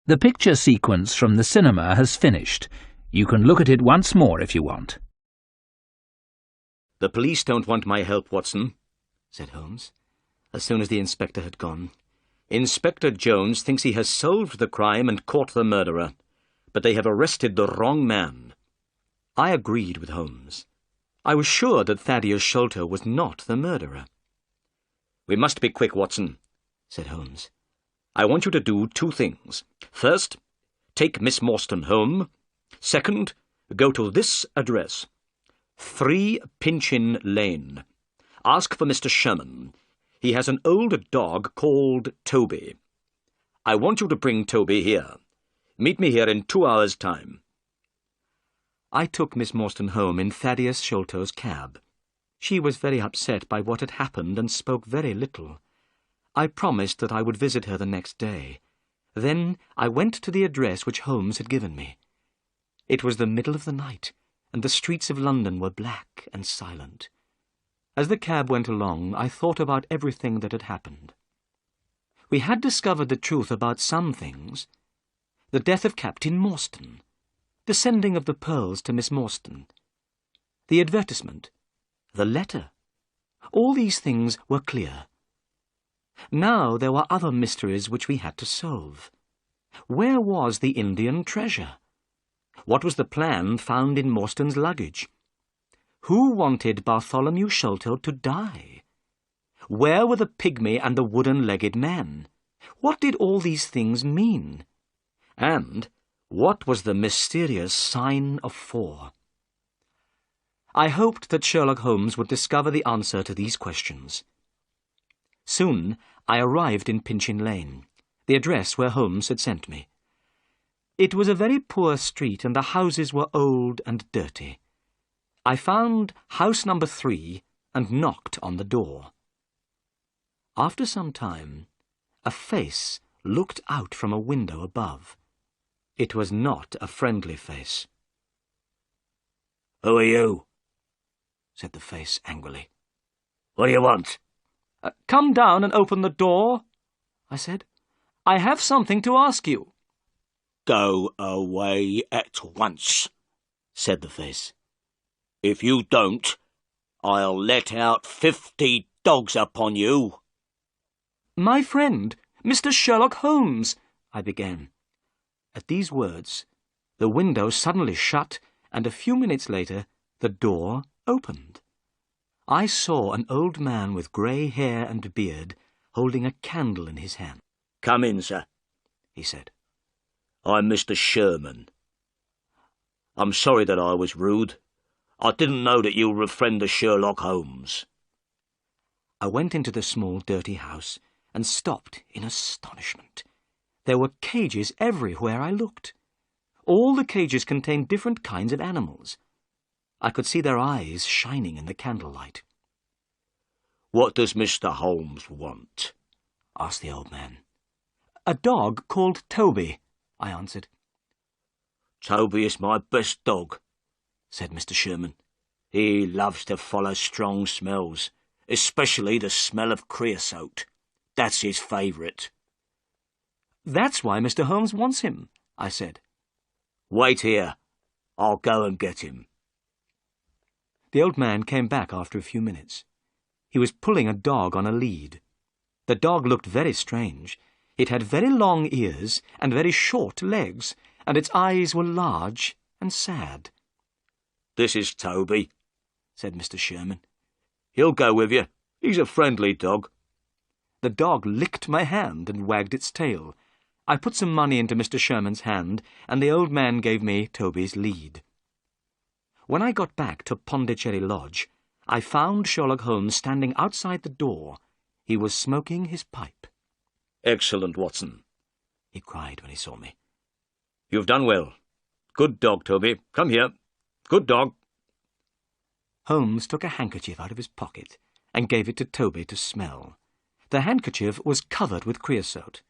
The picture sequence from the cinema has finished. You can look at it once more if you want. "The police don't want my help, Watson," said Holmes, as soon as the inspector had gone. "Inspector Jones thinks he has solved the crime and caught the murderer, but they have arrested the wrong man. I agreed with Holmes. I was sure that Thaddeus Sholto was not the murderer. "We must be quick, Watson," said Holmes. "I want you to do 2 things. First, take Miss Morstan home. Second, go to this address, 3 Pinchin Lane. Ask for Mr. Sherman. He has an old dog called Toby. I want you to bring Toby here. Meet me here in 2 hours' time." I took Miss Morstan home in Thaddeus Sholto's cab. She was very upset by what had happened and spoke very little. I promised that I would visit her the next day. Then I went to the address which Holmes had given me. It was the middle of the night, and the streets of London were black and silent. As the cab went along, I thought about everything that had happened. We had discovered the truth about some things. The death of Captain Morstan, the sending of the pearls to Miss Morstan, the advertisement, the letter. All these things were clear. Now there were other mysteries which we had to solve. Where was the Indian treasure? What was the plan found in Morstan's luggage? Who wanted Bartholomew Sholto to die? Where were the pygmy and the wooden-legged man? What did all these things mean? And what was the mysterious sign of 4? I hoped that Sherlock Holmes would discover the answer to these questions. Soon I arrived in Pinchin Lane, the address where Holmes had sent me. It was a very poor street, and the houses were old and dirty. I found house number 3 and knocked on the door. After some time, a face looked out from a window above. It was not a friendly face. "Who are you?" said the face angrily. "What do you want?" Come down and open the door," I said. "I have something to ask you." "Go away at once," said the face. "If you don't, I'll let out 50 dogs upon you." "My friend, Mr. Sherlock Holmes," I began. At these words, the window suddenly shut, and a few minutes later, the door opened. I saw an old man with grey hair and beard holding a candle in his hand. "Come in, sir," he said. "I'm Mr. Sherman. I'm sorry that I was rude. I didn't know that you were a friend of Sherlock Holmes." I went into the small, dirty house and stopped in astonishment. There were cages everywhere I looked. All the cages contained different kinds of animals. I could see their eyes shining in the candlelight. "What does Mr. Holmes want?" asked the old man. "A dog called Toby," I answered. "Toby is my best dog," said Mr. Sherman. "He loves to follow strong smells, especially the smell of creosote. That's his favourite." "That's why Mr. Holmes wants him," I said. "Wait here. I'll go and get him." The old man came back after a few minutes. He was pulling a dog on a lead. The dog looked very strange. It had very long ears and very short legs, and its eyes were large and sad. "This is Toby," said Mr. Sherman. "He'll go with you. He's a friendly dog." The dog licked my hand and wagged its tail. I put some money into Mr. Sherman's hand, and the old man gave me Toby's lead. When I got back to Pondicherry Lodge, I found Sherlock Holmes standing outside the door. He was smoking his pipe. "Excellent, Watson," he cried when he saw me. "You've done well. Good dog, Toby. Come here. Good dog." Holmes took a handkerchief out of his pocket and gave it to Toby to smell. The handkerchief was covered with creosote.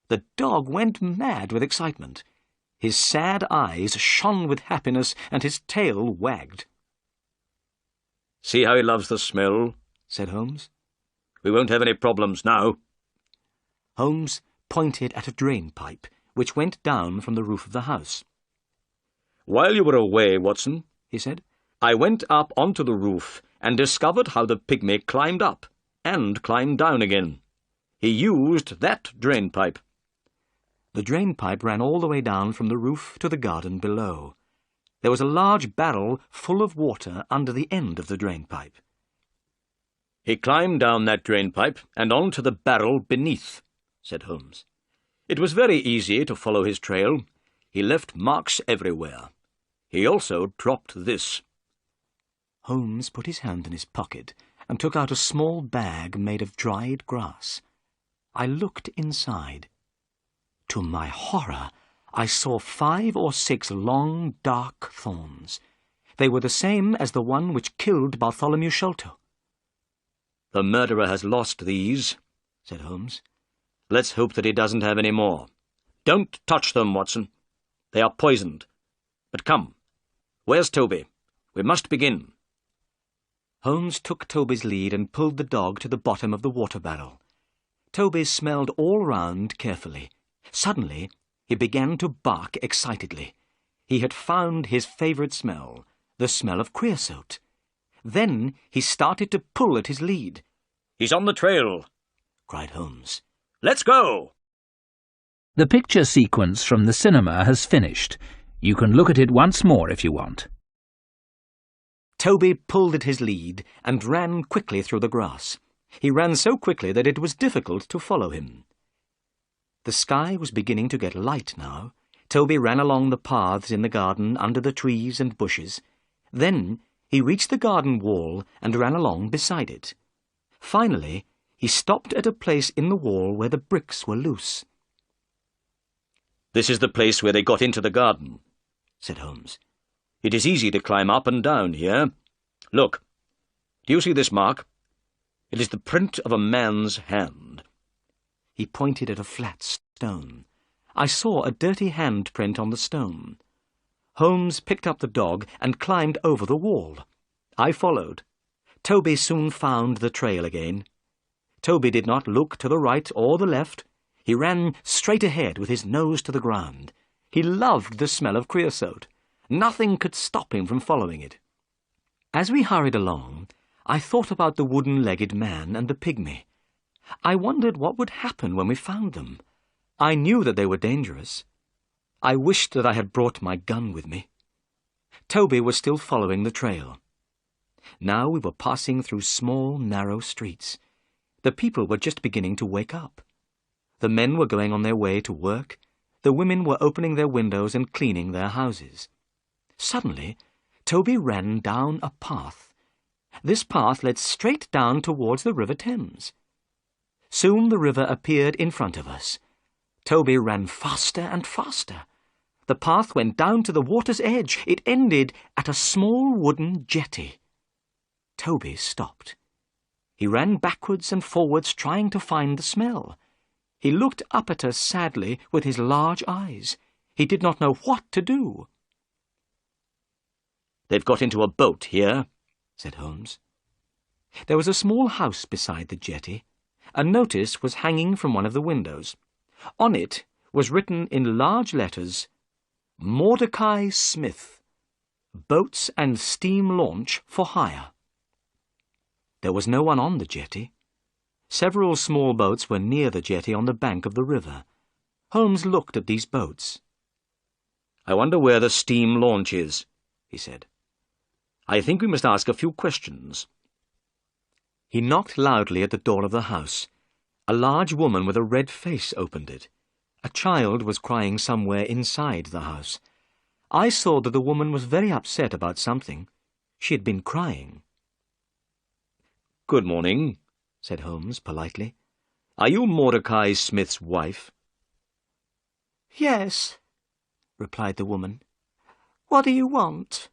The dog went mad with excitement. His sad eyes shone with happiness, and his tail wagged. "See how he loves the smell," said Holmes. "We won't have any problems now." Holmes pointed at a drain pipe, which went down from the roof of the house. "While you were away, Watson," he said, "I went up onto the roof and discovered how the pygmy climbed up and climbed down again. He used that drain pipe." The drain pipe ran all the way down from the roof to the garden below. There was a large barrel full of water under the end of the drainpipe. "He climbed down that drainpipe and on to the barrel beneath," said Holmes. "It was very easy to follow his trail. He left marks everywhere. He also dropped this." Holmes put his hand in his pocket and took out a small bag made of dried grass. I looked inside. To my horror, I saw 5 or 6 long, dark thorns. They were the same as the one which killed Bartholomew Sholto. "The murderer has lost these," said Holmes. "Let's hope that he doesn't have any more. Don't touch them, Watson. They are poisoned. But come, where's Toby? We must begin." Holmes took Toby's lead and pulled the dog to the bottom of the water barrel. Toby smelled all round carefully. Suddenly, he began to bark excitedly. He had found his favourite smell, the smell of creosote. Then he started to pull at his lead. "He's on the trail," cried Holmes. "Let's go!" The picture sequence from the cinema has finished. You can look at it once more if you want. Toby pulled at his lead and ran quickly through the grass. He ran so quickly that it was difficult to follow him. The sky was beginning to get light now. Toby ran along the paths in the garden under the trees and bushes. Then he reached the garden wall and ran along beside it. Finally, he stopped at a place in the wall where the bricks were loose. "This is the place where they got into the garden," said Holmes. "It is easy to climb up and down here. Look, do you see this mark? It is the print of a man's hand." He pointed at a flat stone. I saw a dirty handprint on the stone. Holmes picked up the dog and climbed over the wall. I followed. Toby soon found the trail again. Toby did not look to the right or the left. He ran straight ahead with his nose to the ground. He loved the smell of creosote. Nothing could stop him from following it. As we hurried along, I thought about the wooden-legged man and the pygmy. I wondered what would happen when we found them. I knew that they were dangerous. I wished that I had brought my gun with me. Toby was still following the trail. Now we were passing through small, narrow streets. The people were just beginning to wake up. The men were going on their way to work. The women were opening their windows and cleaning their houses. Suddenly, Toby ran down a path. This path led straight down towards the River Thames. Soon the river appeared in front of us. Toby ran faster and faster. The path went down to the water's edge. It ended at a small wooden jetty. Toby stopped. He ran backwards and forwards trying to find the smell. He looked up at us sadly with his large eyes. He did not know what to do. "They've got into a boat here," said Holmes. There was a small house beside the jetty. A notice was hanging from one of the windows. On it was written in large letters, "Mordecai Smith, Boats and Steam Launch for Hire." There was no one on the jetty. Several small boats were near the jetty on the bank of the river. Holmes looked at these boats. "I wonder where the steam launch is," he said. "I think we must ask a few questions." He knocked loudly at the door of the house. A large woman with a red face opened it. A child was crying somewhere inside the house. I saw that the woman was very upset about something. She had been crying. "Good morning," said Holmes politely. "Are you Mordecai Smith's wife?" "Yes," replied the woman. "What do you want?"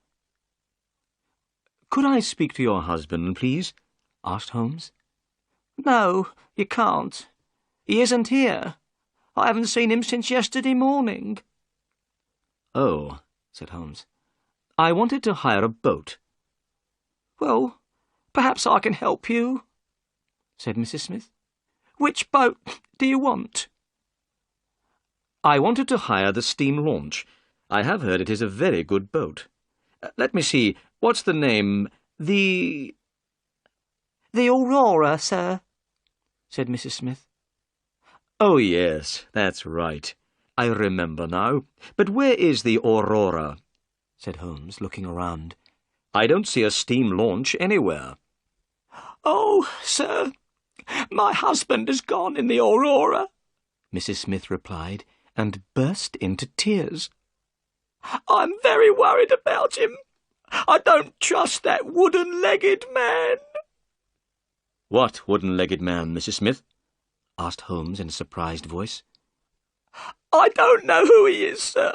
"Could I speak to your husband, please?" asked Holmes. "No, you can't. He isn't here. I haven't seen him since yesterday morning." "Oh," said Holmes. "I wanted to hire a boat." "Well, perhaps I can help you," said Mrs. Smith. "Which boat do you want?" "I wanted to hire the steam launch. I have heard it is a very good boat. Let me see, what's the name? The Aurora, sir," said Mrs. Smith. Oh, yes, that's right. I remember now. But where is the Aurora?" said Holmes, looking around. "I don't see a steam launch anywhere." "Oh, sir, my husband has gone in the Aurora," Mrs. Smith replied, and burst into tears. "I'm very worried about him. I don't trust that wooden-legged man." "What wooden-legged man, Mrs. Smith?" asked Holmes in a surprised voice. "I don't know who he is, sir,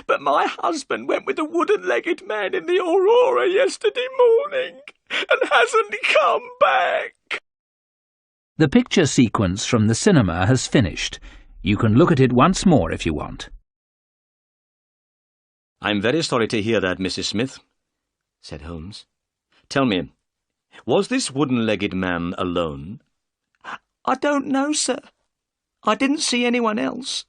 but my husband went with a wooden-legged man in the Aurora yesterday morning and hasn't come back." The picture sequence from the cinema has finished. You can look at it once more if you want. "I'm very sorry to hear that, Mrs. Smith," said Holmes. "Tell me, was this wooden-legged man alone?" "I don't know, sir. I didn't see anyone else,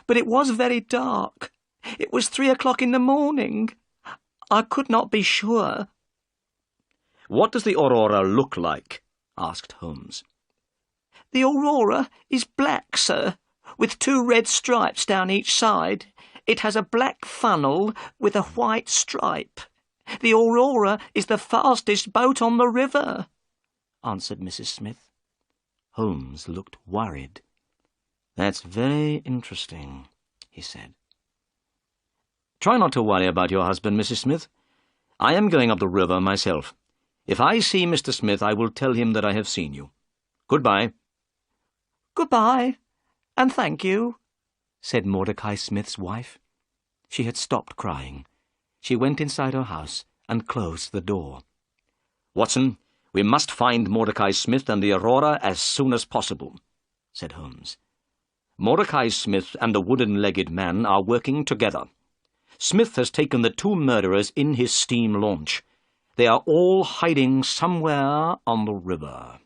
but it was very dark. It was 3 o'clock in the morning. I could not be sure." "What does the Aurora look like?" asked Holmes. "The Aurora is black, sir, with 2 red stripes down each side. It has a black funnel with a white stripe. The Aurora is the fastest boat on the river," answered Mrs. Smith. Holmes looked worried. "That's very interesting," he said. "Try not to worry about your husband, Mrs. Smith. I am going up the river myself. If I see Mr. Smith, I will tell him that I have seen you. Goodbye." "Goodbye, and thank you," said Mordecai Smith's wife. She had stopped crying. She went inside her house and closed the door. "Watson, we must find Mordecai Smith and the Aurora as soon as possible," said Holmes. "Mordecai Smith and the wooden-legged man are working together. Smith has taken the 2 murderers in his steam launch. They are all hiding somewhere on the river."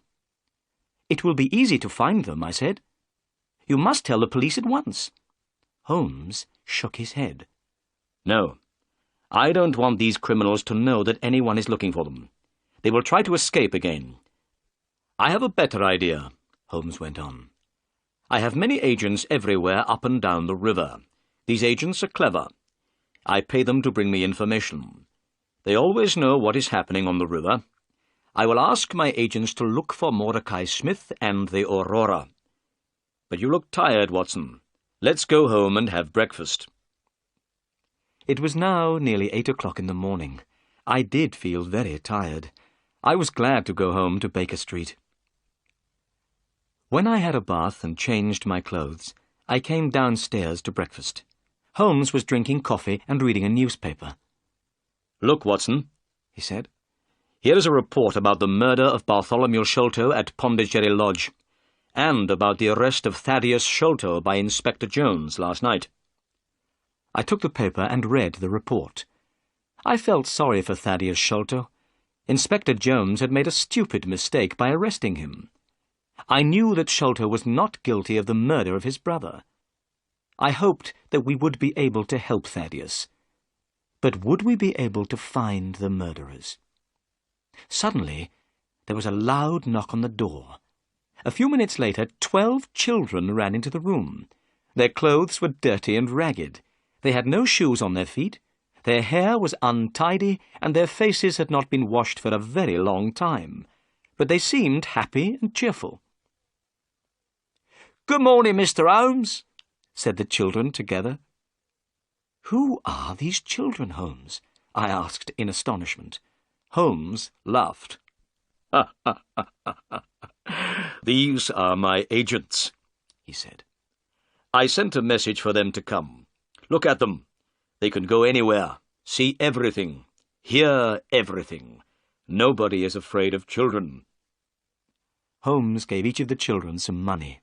"It will be easy to find them," I said. "You must tell the police at once." Holmes shook his head. "No, I don't want these criminals to know that anyone is looking for them. They will try to escape again. I have a better idea," Holmes went on. "I have many agents everywhere up and down the river. These agents are clever. I pay them to bring me information. They always know what is happening on the river. I will ask my agents to look for Mordecai Smith and the Aurora. But you look tired, Watson. Let's go home and have breakfast." It was now nearly 8 o'clock in the morning. I did feel very tired. I was glad to go home to Baker Street. When I had a bath and changed my clothes, I came downstairs to breakfast. Holmes was drinking coffee and reading a newspaper. "Look, Watson," he said. "Here is a report about the murder of Bartholomew Sholto at Pondicherry Lodge, and about the arrest of Thaddeus Sholto by Inspector Jones last night." I took the paper and read the report. I felt sorry for Thaddeus Sholto. Inspector Jones had made a stupid mistake by arresting him. I knew that Sholto was not guilty of the murder of his brother. I hoped that we would be able to help Thaddeus. But would we be able to find the murderers? Suddenly, there was a loud knock on the door. A few minutes later, 12 children ran into the room. Their clothes were dirty and ragged. They had no shoes on their feet. Their hair was untidy, and their faces had not been washed for a very long time. But they seemed happy and cheerful. "Good morning, Mr. Holmes," said the children together. "Who are these children, Holmes?" I asked in astonishment. Holmes laughed. "These are my agents," he said. "I sent a message for them to come. Look at them. They can go anywhere, see everything, hear everything. Nobody is afraid of children." Holmes gave each of the children some money.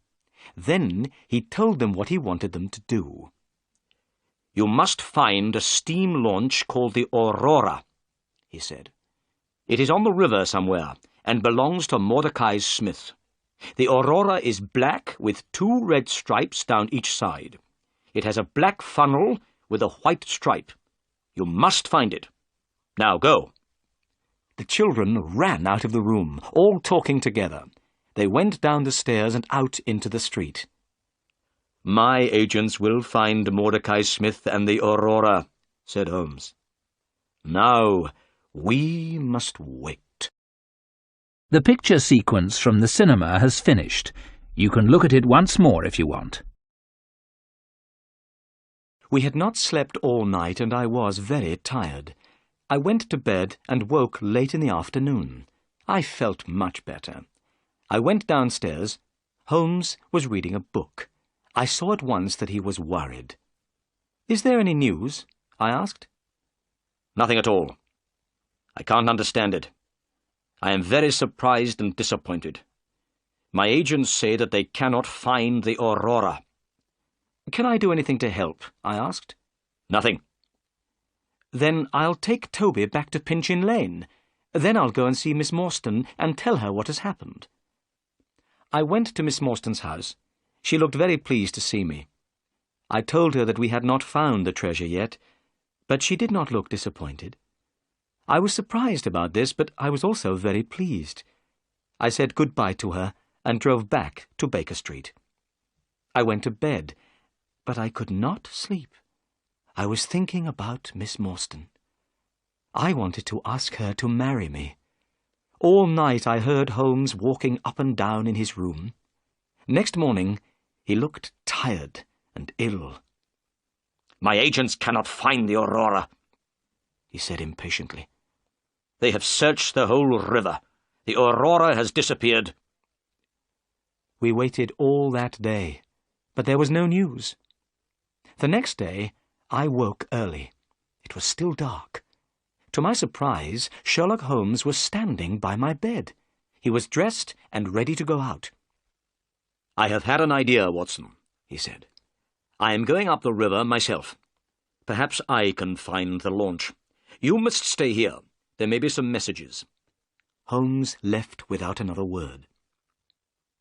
Then he told them what he wanted them to do. "You must find a steam launch called the Aurora," he said. "It is on the river somewhere, and belongs to Mordecai Smith. The Aurora is black with 2 red stripes down each side. It has a black funnel with a white stripe. You must find it. Now go." The children ran out of the room, all talking together. They went down the stairs and out into the street. "My agents will find Mordecai Smith and the Aurora," said Holmes. Now, we must wait. The picture sequence from the cinema has finished. You can look at it once more if you want. We had not slept all night and I was very tired. I went to bed and woke late in the afternoon. I felt much better. I went downstairs. Holmes was reading a book. I saw at once that he was worried. "Is there any news?" I asked. Nothing at all. I can't understand it. I am very surprised and disappointed. My agents say that they cannot find the Aurora. "Can I do anything to help?" I asked. Nothing. "Then I'll take Toby back to Pinchin Lane. Then I'll go and see Miss Morstan and tell her what has happened." I went to Miss Morstan's house. She looked very pleased to see me. I told her that we had not found the treasure yet, but she did not look disappointed. I was surprised about this, but I was also very pleased. I said good-bye to her and drove back to Baker Street. I went to bed, but I could not sleep. I was thinking about Miss Morstan. I wanted to ask her to marry me. All night I heard Holmes walking up and down in his room. Next morning he looked tired and ill. My agents cannot find the Aurora, he said impatiently. They have searched the whole river. The Aurora has disappeared. We waited all that day, but there was no news. The next day I woke early. It was still dark. To my surprise, Sherlock Holmes was standing by my bed. He was dressed and ready to go out. I have had an idea, Watson, he said. I am going up the river myself. Perhaps I can find the launch. You must stay here. There may be some messages. Holmes left without another word.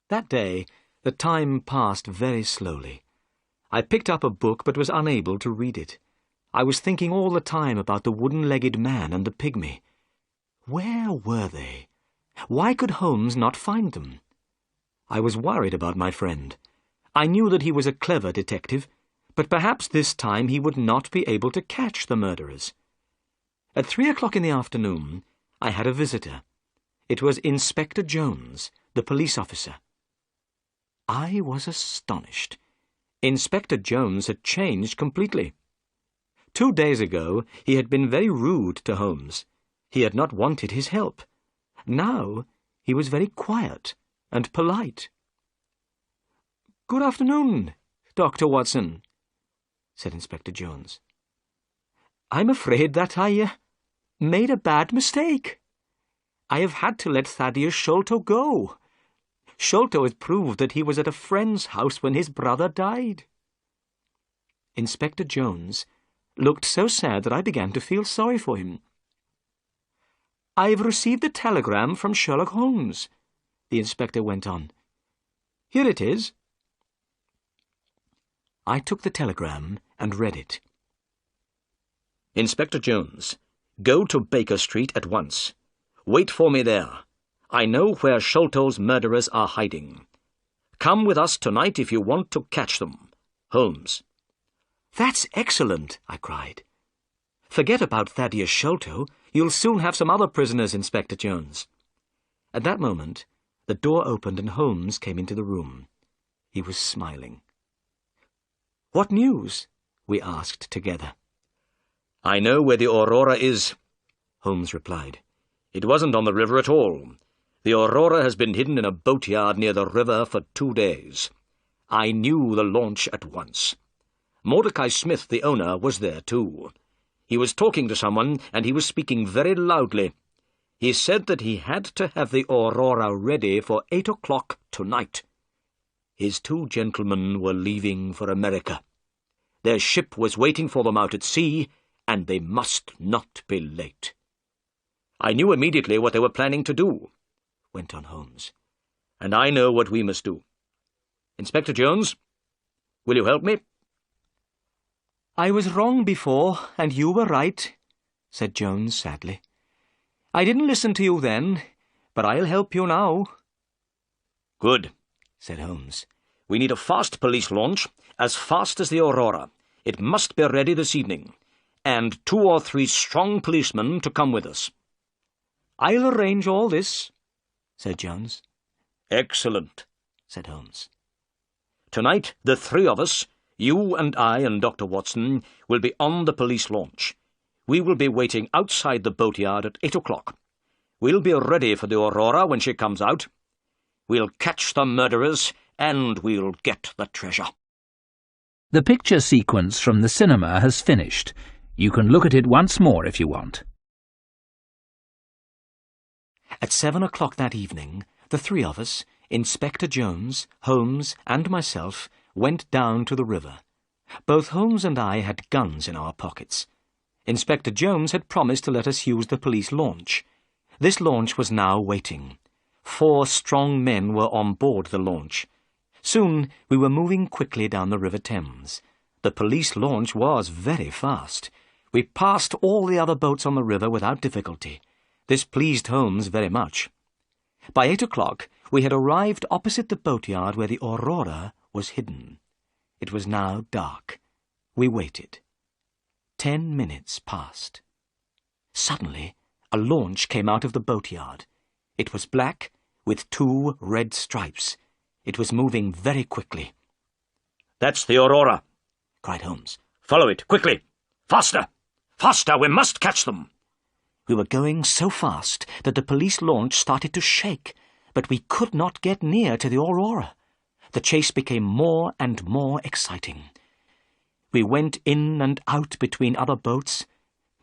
That day, the time passed very slowly. I picked up a book but was unable to read it. I was thinking all the time about the wooden-legged man and the pygmy. Where were they? Why could Holmes not find them? I was worried about my friend. I knew that he was a clever detective, but perhaps this time he would not be able to catch the murderers. At 3 o'clock in the afternoon, I had a visitor. It was Inspector Jones, the police officer. I was astonished. Inspector Jones had changed completely. 2 days ago, he had been very rude to Holmes. He had not wanted his help. Now, he was very quiet and polite. "Good afternoon, Dr. Watson," said Inspector Jones. "I'm afraid that I made a bad mistake. I have had to let Thaddeus Sholto go. Sholto has proved that he was at a friend's house when his brother died." Inspector Jones looked so sad that I began to feel sorry for him. "I've received a telegram from Sherlock Holmes," the inspector went on. "Here it is." I took the telegram and read it. Inspector Jones, go to Baker Street at once. Wait for me there. I know where Sholto's murderers are hiding. Come with us tonight if you want to catch them. Holmes. "That's excellent," I cried. "Forget about Thaddeus Sholto. You'll soon have some other prisoners, Inspector Jones." At that moment, the door opened and Holmes came into the room. He was smiling. "What news?" we asked together. I know where the Aurora is, Holmes replied. It wasn't on the river at all. The Aurora has been hidden in a boatyard near the river for 2 days. I knew the launch at once. Mordecai Smith, the owner, was there too. He was talking to someone, and he was speaking very loudly. He said that he had to have the Aurora ready for 8 o'clock tonight. His 2 gentlemen were leaving for America. Their ship was waiting for them out at sea, and they must not be late. I knew immediately what they were planning to do, went on Holmes, and I know what we must do. Inspector Jones, will you help me? "I was wrong before, and you were right," said Jones sadly. "I didn't listen to you then, but I'll help you now." Good, said Holmes. We need a fast police launch, as fast as the Aurora. It must be ready this evening. and 2 or 3 strong policemen to come with us." "I'll arrange all this," said Jones. "Excellent," said Holmes. "Tonight, the 3 of us, you and I and Dr. Watson, will be on the police launch. We will be waiting outside the boatyard at 8 o'clock. We'll be ready for the Aurora when she comes out. We'll catch the murderers, and we'll get the treasure." The picture sequence from the cinema has finished. You can look at it once more if you want. At 7 o'clock that evening, the 3 of us, Inspector Jones, Holmes, and myself, went down to the river. Both Holmes and I had guns in our pockets. Inspector Jones had promised to let us use the police launch. This launch was now waiting. 4 strong men were on board the launch. Soon we were moving quickly down the River Thames. The police launch was very fast. We passed all the other boats on the river without difficulty. This pleased Holmes very much. By 8 o'clock we had arrived opposite the boatyard where the Aurora was hidden. It was now dark. We waited. 10 minutes passed. Suddenly a launch came out of the boatyard. It was black, with 2 red stripes. It was moving very quickly. "That's the Aurora," cried Holmes. "Follow it, quickly! Faster! Faster! We must catch them!" We were going so fast that the police launch started to shake, but we could not get near to the Aurora. The chase became more and more exciting. We went in and out between other boats.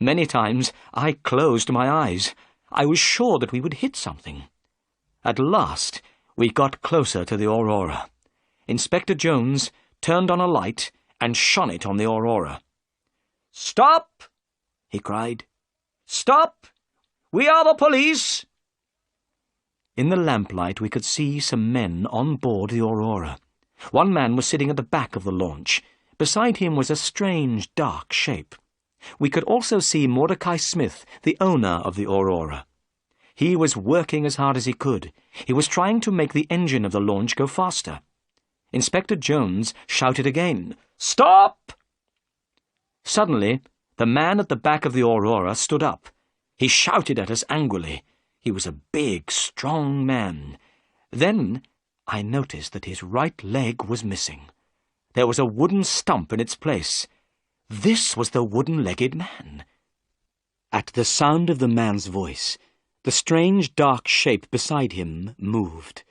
Many times I closed my eyes. I was sure that we would hit something. At last we got closer to the Aurora. Inspector Jones turned on a light and shone it on the Aurora. "Stop!" he cried. "Stop! We are the police!" In the lamplight we could see some men on board the Aurora. One man was sitting at the back of the launch. Beside him was a strange, dark shape. We could also see Mordecai Smith, the owner of the Aurora. He was working as hard as he could. He was trying to make the engine of the launch go faster. Inspector Jones shouted again, "Stop!" Suddenly, the man at the back of the Aurora stood up. He shouted at us angrily. He was a big, strong man. Then I noticed that his right leg was missing. There was a wooden stump in its place. This was the wooden-legged man. At the sound of the man's voice, the strange dark shape beside him moved.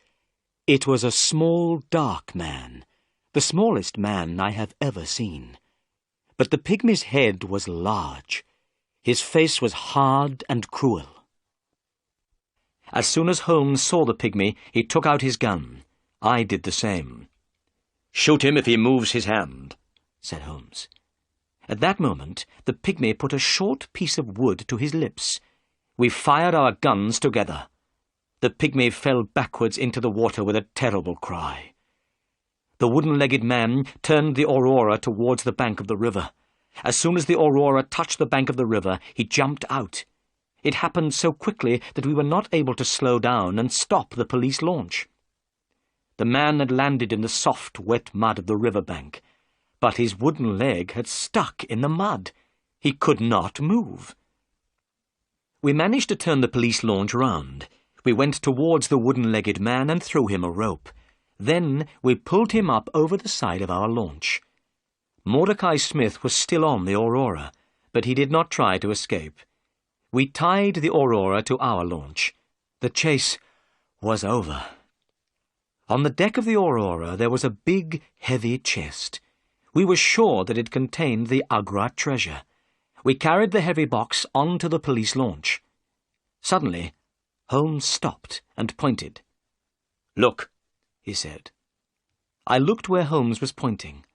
It was a small, dark man, the smallest man I have ever seen. But the pygmy's head was large. His face was hard and cruel. As soon as Holmes saw the pygmy, he took out his gun. I did the same. "Shoot him if he moves his hand," said Holmes. At that moment, the pygmy put a short piece of wood to his lips. We fired our guns together. The pygmy fell backwards into the water with a terrible cry. The wooden-legged man turned the Aurora towards the bank of the river. As soon as the Aurora touched the bank of the river, he jumped out. It happened so quickly that we were not able to slow down and stop the police launch. The man had landed in the soft, wet mud of the river bank, but his wooden leg had stuck in the mud. He could not move. We managed to turn the police launch round. We went towards the wooden-legged man and threw him a rope. Then we pulled him up over the side of our launch. Mordecai Smith was still on the Aurora, but he did not try to escape. We tied the Aurora to our launch. The chase was over. On the deck of the Aurora there was a big, heavy chest. We were sure that it contained the Agra treasure. We carried the heavy box onto the police launch. Suddenly, Holmes stopped and pointed. "Look," he said. I looked where Holmes was pointing.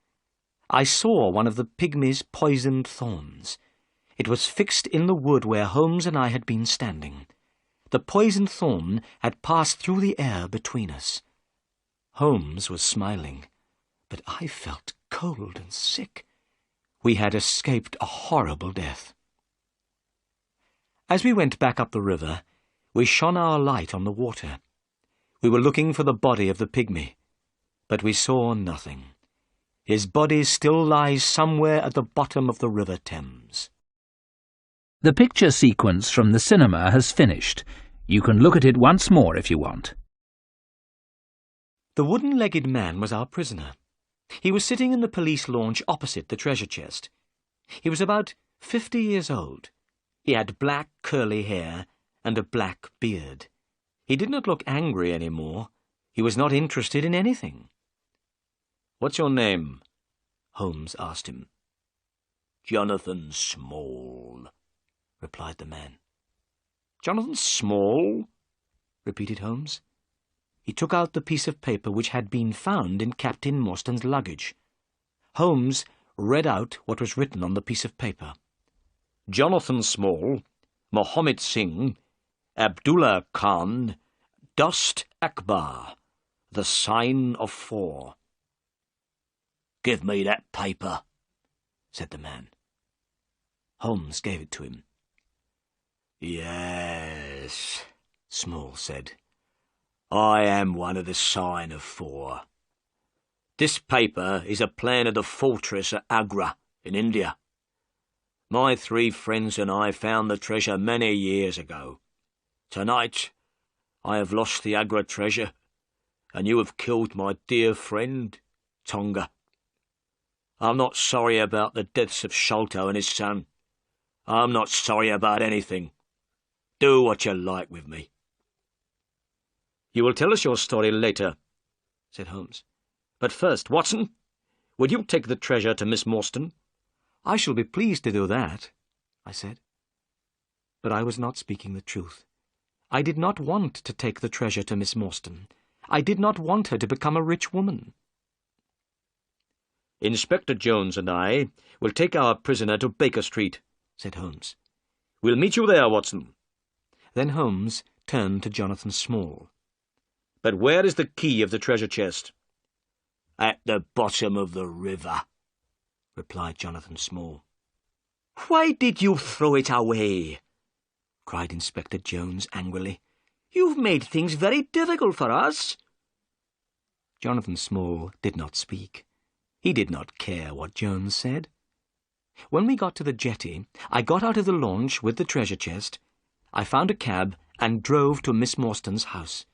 I saw one of the pygmy's poisoned thorns. It was fixed in the wood where Holmes and I had been standing. The poisoned thorn had passed through the air between us. Holmes was smiling, but I felt cold and sick. We had escaped a horrible death. As we went back up the river, we shone our light on the water. We were looking for the body of the pygmy, but we saw nothing. His body still lies somewhere at the bottom of the River Thames. The picture sequence from the cinema has finished. You can look at it once more if you want. The wooden-legged man was our prisoner. He was sitting in the police launch opposite the treasure chest. He was about 50 years old. He had black curly hair and a black beard. He did not look angry any more. He was not interested in anything. "What's your name?" Holmes asked him. "Jonathan Small," replied the man. "Jonathan Small?" repeated Holmes. He took out the piece of paper which had been found in Captain Morstan's luggage. Holmes read out what was written on the piece of paper. "Jonathan Small, Mohammed Singh, Abdullah Khan, Dost Akbar, the sign of 4. "Give me that paper," said the man. Holmes gave it to him. "Yes," Small said. "I am one of the sign of 4. This paper is a plan of the fortress at Agra in India. My 3 friends and I found the treasure many years ago. Tonight I have lost the Agra treasure, and you have killed my dear friend, Tonga. I'm not sorry about the deaths of Sholto and his son. I'm not sorry about anything. Do what you like with me." "You will tell us your story later," said Holmes. "But first, Watson, will you take the treasure to Miss Morstan?" "I shall be pleased to do that," I said. But I was not speaking the truth. I did not want to take the treasure to Miss Morstan. I did not want her to become a rich woman. "Inspector Jones and I will take our prisoner to Baker Street," said Holmes. "We'll meet you there, Watson." Then Holmes turned to Jonathan Small. "But where is the key of the treasure chest?" "At the bottom of the river," replied Jonathan Small. "Why did you throw it away?" cried Inspector Jones angrily. "You've made things very difficult for us." Jonathan Small did not speak. He did not care what Jones said. When we got to the jetty, I got out of the launch with the treasure chest. I found a cab and drove to Miss Morstan's house.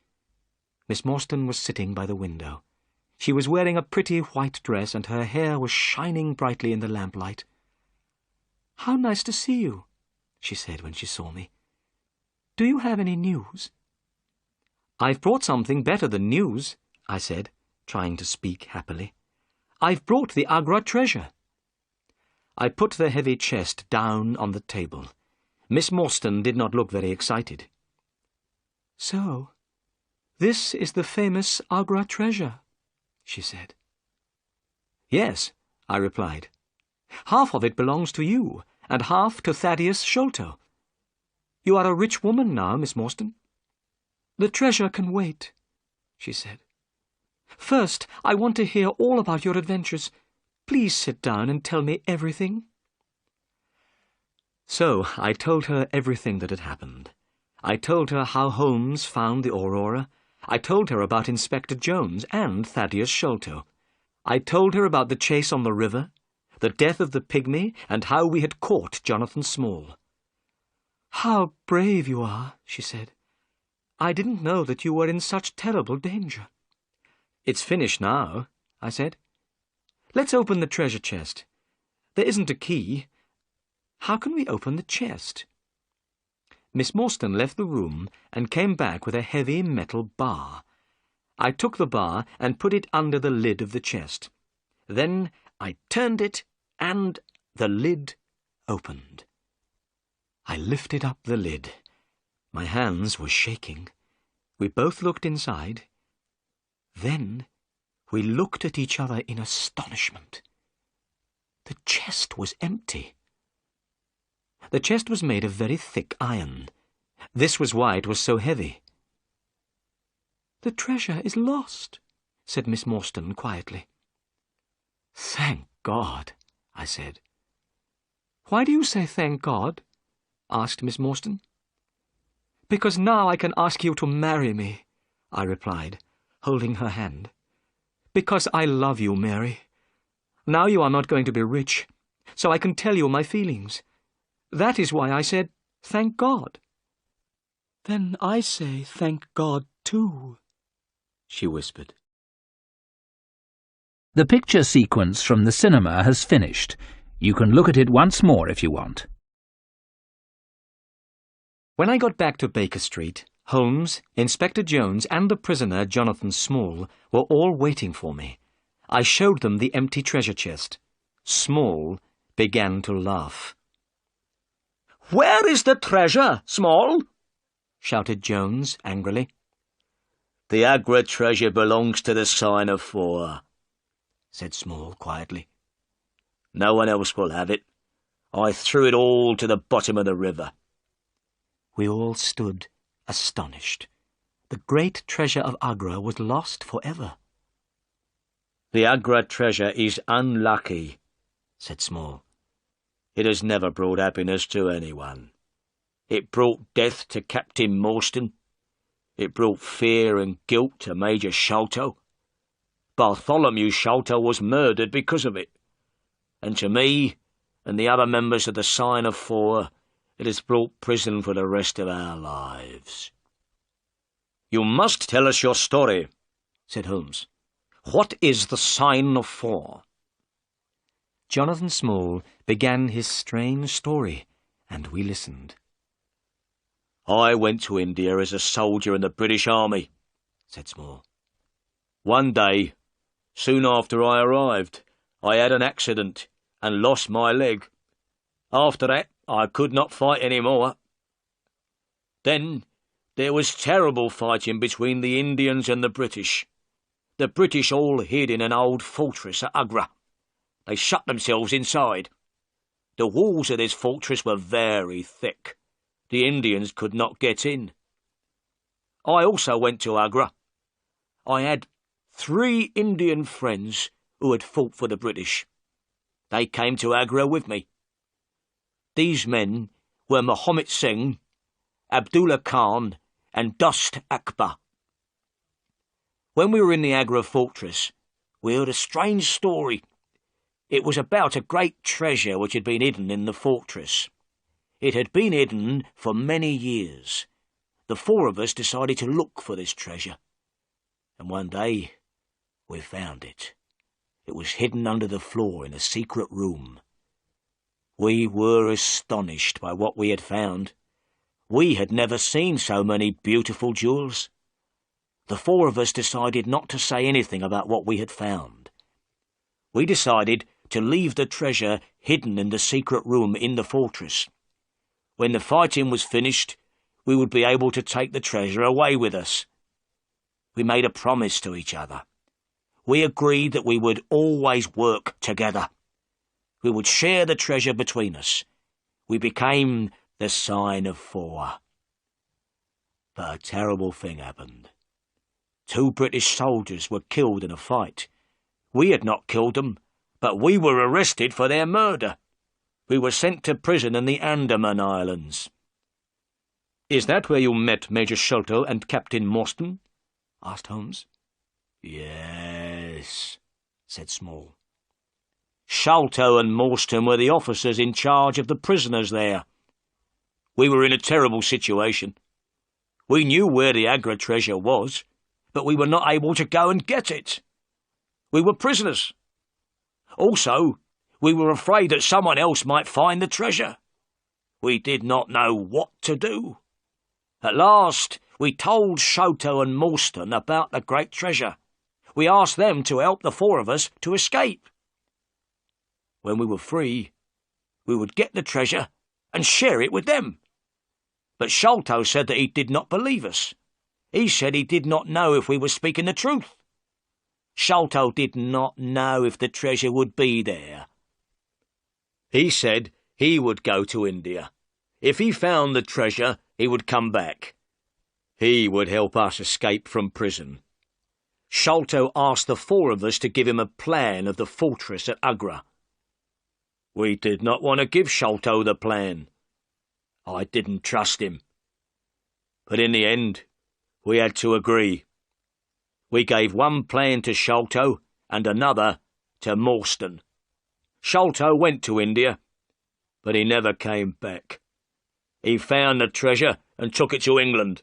Miss Morstan was sitting by the window. She was wearing a pretty white dress, and her hair was shining brightly in the lamplight. "How nice to see you," she said when she saw me. "Do you have any news?" "I've brought something better than news," I said, trying to speak happily. "I've brought the Agra treasure." I put the heavy chest down on the table. Miss Morstan did not look very excited. "So, this is the famous Agra treasure," she said. "Yes," I replied. "Half of it belongs to you, and half to Thaddeus Sholto. You are a rich woman now, Miss Morstan." "The treasure can wait," she said. "First, I want to hear all about your adventures. Please sit down and tell me everything." So I told her everything that had happened. I told her how Holmes found the Aurora. I told her about Inspector Jones and Thaddeus Sholto. I told her about the chase on the river, the death of the pygmy, and how we had caught Jonathan Small. "How brave you are," she said. "I didn't know that you were in such terrible danger." "It's finished now," I said. "Let's open the treasure chest. There isn't a key. How can we open the chest?" Miss Morstan left the room and came back with a heavy metal bar. I took the bar and put it under the lid of the chest. Then I turned it, and the lid opened. I lifted up the lid. My hands were shaking. We both looked inside. Then we looked at each other in astonishment. The chest was empty. The chest was made of very thick iron. This was why it was so heavy. "The treasure is lost," said Miss Morstan quietly. "Thank God," I said. "Why do you say thank God?" asked Miss Morstan. "Because now I can ask you to marry me," I replied, holding her hand. "Because I love you, Mary. Now you are not going to be rich, so I can tell you my feelings. That is why I said, thank God. Then I say thank God too, she whispered. The picture sequence from the cinema has finished. You can look at it once more if you want. When I got back to Baker Street, Holmes, Inspector Jones, and the prisoner, Jonathan Small, were all waiting for me. I showed them the empty treasure chest. Small began to laugh. "Where is the treasure, Small?" shouted Jones angrily. "The Agra treasure belongs to the Sign of Four," said Small quietly. "No one else will have it. I threw it all to the bottom of the river." We all stood astonished. The great treasure of Agra was lost forever. "The Agra treasure is unlucky," said Small. "It has never brought happiness to anyone. It brought death to Captain Morstan. It brought fear and guilt to Major Sholto. Bartholomew Sholto was murdered because of it. And to me and the other members of the Sign of Four, it has brought prison for the rest of our lives." "You must tell us your story," said Holmes. "What is the Sign of Four?" Jonathan Small began his strange story, and we listened. "I went to India as a soldier in the British Army," said Small. "One day, soon after I arrived, I had an accident and lost my leg. After that, I could not fight any more. Then there was terrible fighting between the Indians and the British. The British all hid in an old fortress at Agra. They shut themselves inside. The walls of this fortress were very thick. The Indians could not get in. I also went to Agra. I had 3 Indian friends who had fought for the British. They came to Agra with me. These men were Muhammad Singh, Abdullah Khan, and Dost Akbar. When we were in the Agra fortress, we heard a strange story. It was about a great treasure which had been hidden in the fortress. It had been hidden for many years. The 4 of us decided to look for this treasure. And one day, we found it. It was hidden under the floor in a secret room. We were astonished by what we had found. We had never seen so many beautiful jewels. The 4 of us decided not to say anything about what we had found. We decided to leave the treasure hidden in the secret room in the fortress. When the fighting was finished, we would be able to take the treasure away with us. We made a promise to each other. We agreed that we would always work together. We would share the treasure between us. We became the Sign of Four. But a terrible thing happened. 2 British soldiers were killed in a fight. We had not killed them, but we were arrested for their murder. We were sent to prison in the Andaman Islands. "Is that where you met Major Sholto and Captain Morstan?" asked Holmes. "Yes," said Small. "Sholto and Morstan were the officers in charge of the prisoners there. We were in a terrible situation. We knew where the Agra treasure was, but we were not able to go and get it. We were prisoners. Also, we were afraid that someone else might find the treasure. We did not know what to do. At last, we told Sholto and Morstan about the great treasure. We asked them to help the 4 of us to escape. When we were free, we would get the treasure and share it with them. But Sholto said that he did not believe us. He said he did not know if we were speaking the truth. Sholto did not know if the treasure would be there. He said he would go to India. If he found the treasure, he would come back. He would help us escape from prison. Sholto asked the 4 of us to give him a plan of the fortress at Agra. We did not want to give Sholto the plan. I didn't trust him. But in the end, we had to agree. We gave one plan to Sholto and another to Morstan. Sholto went to India. but he never came back. He found the treasure and took it to England.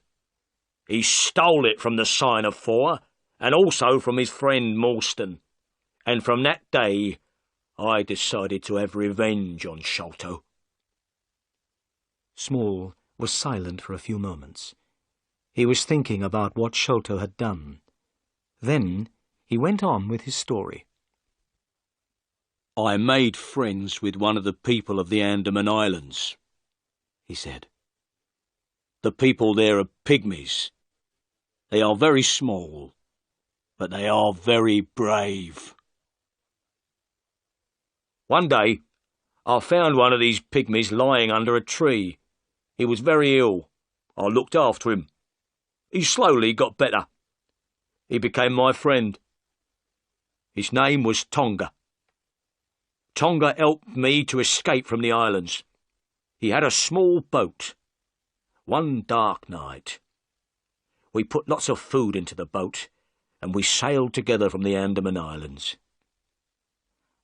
He stole it from the Sign of Four, and also from his friend Morstan. And from that day, I decided to have revenge on Sholto." Small was silent for a few moments. He was thinking about what Sholto had done. Then he went on with his story. "I made friends with one of the people of the Andaman Islands," he said. "The people there are pygmies. They are very small, but they are very brave. One day, I found one of these pygmies lying under a tree. He was very ill. I looked after him. He slowly got better. He became my friend. His name was Tonga. Tonga helped me to escape from the islands. He had a small boat. One dark night, we put lots of food into the boat, and we sailed together from the Andaman Islands."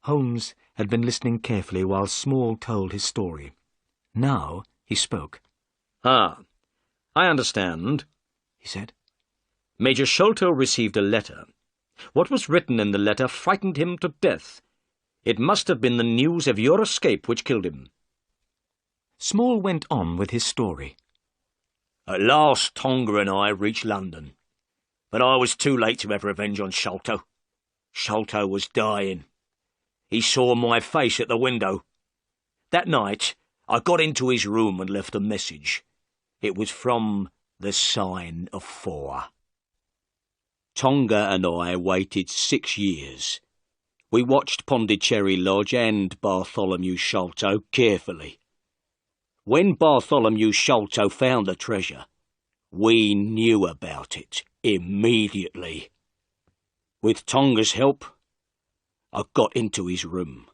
Holmes had been listening carefully while Small told his story. Now he spoke. "Ah, I understand," he said. "Major Sholto received a letter. What was written in the letter frightened him to death. It must have been the news of your escape which killed him." Small went on with his story. "At last Tonga and I reached London, but I was too late to have revenge on Sholto. Sholto was dying. He saw my face at the window. That night, I got into his room and left a message. It was from the Sign of Four. Tonga and I waited 6 years. We watched Pondicherry Lodge and Bartholomew Sholto carefully. When Bartholomew Sholto found the treasure, we knew about it immediately. With Tonga's help, I got into his room.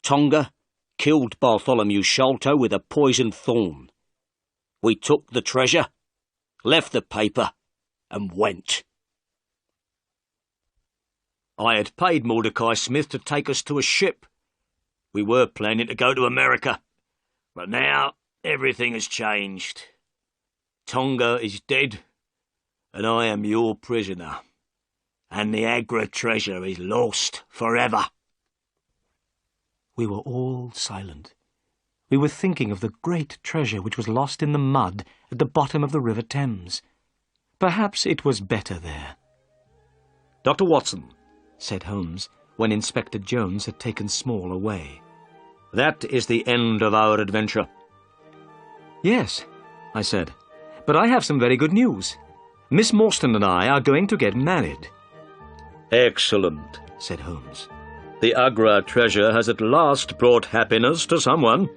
Tonga killed Bartholomew Sholto with a poisoned thorn. We took the treasure, left the paper, and went. I had paid Mordecai Smith to take us to a ship. We were planning to go to America, but now everything has changed. Tonga is dead, and I am your prisoner, and the Agra treasure is lost forever." We were all silent. We were thinking of the great treasure which was lost in the mud at the bottom of the River Thames. Perhaps it was better there. "Dr. Watson," said Holmes, when Inspector Jones had taken Small away. "That is the end of our adventure." "Yes," I said, "but I have some very good news. Miss Morstan and I are going to get married." "Excellent," said Holmes. "The Agra treasure has at last brought happiness to someone."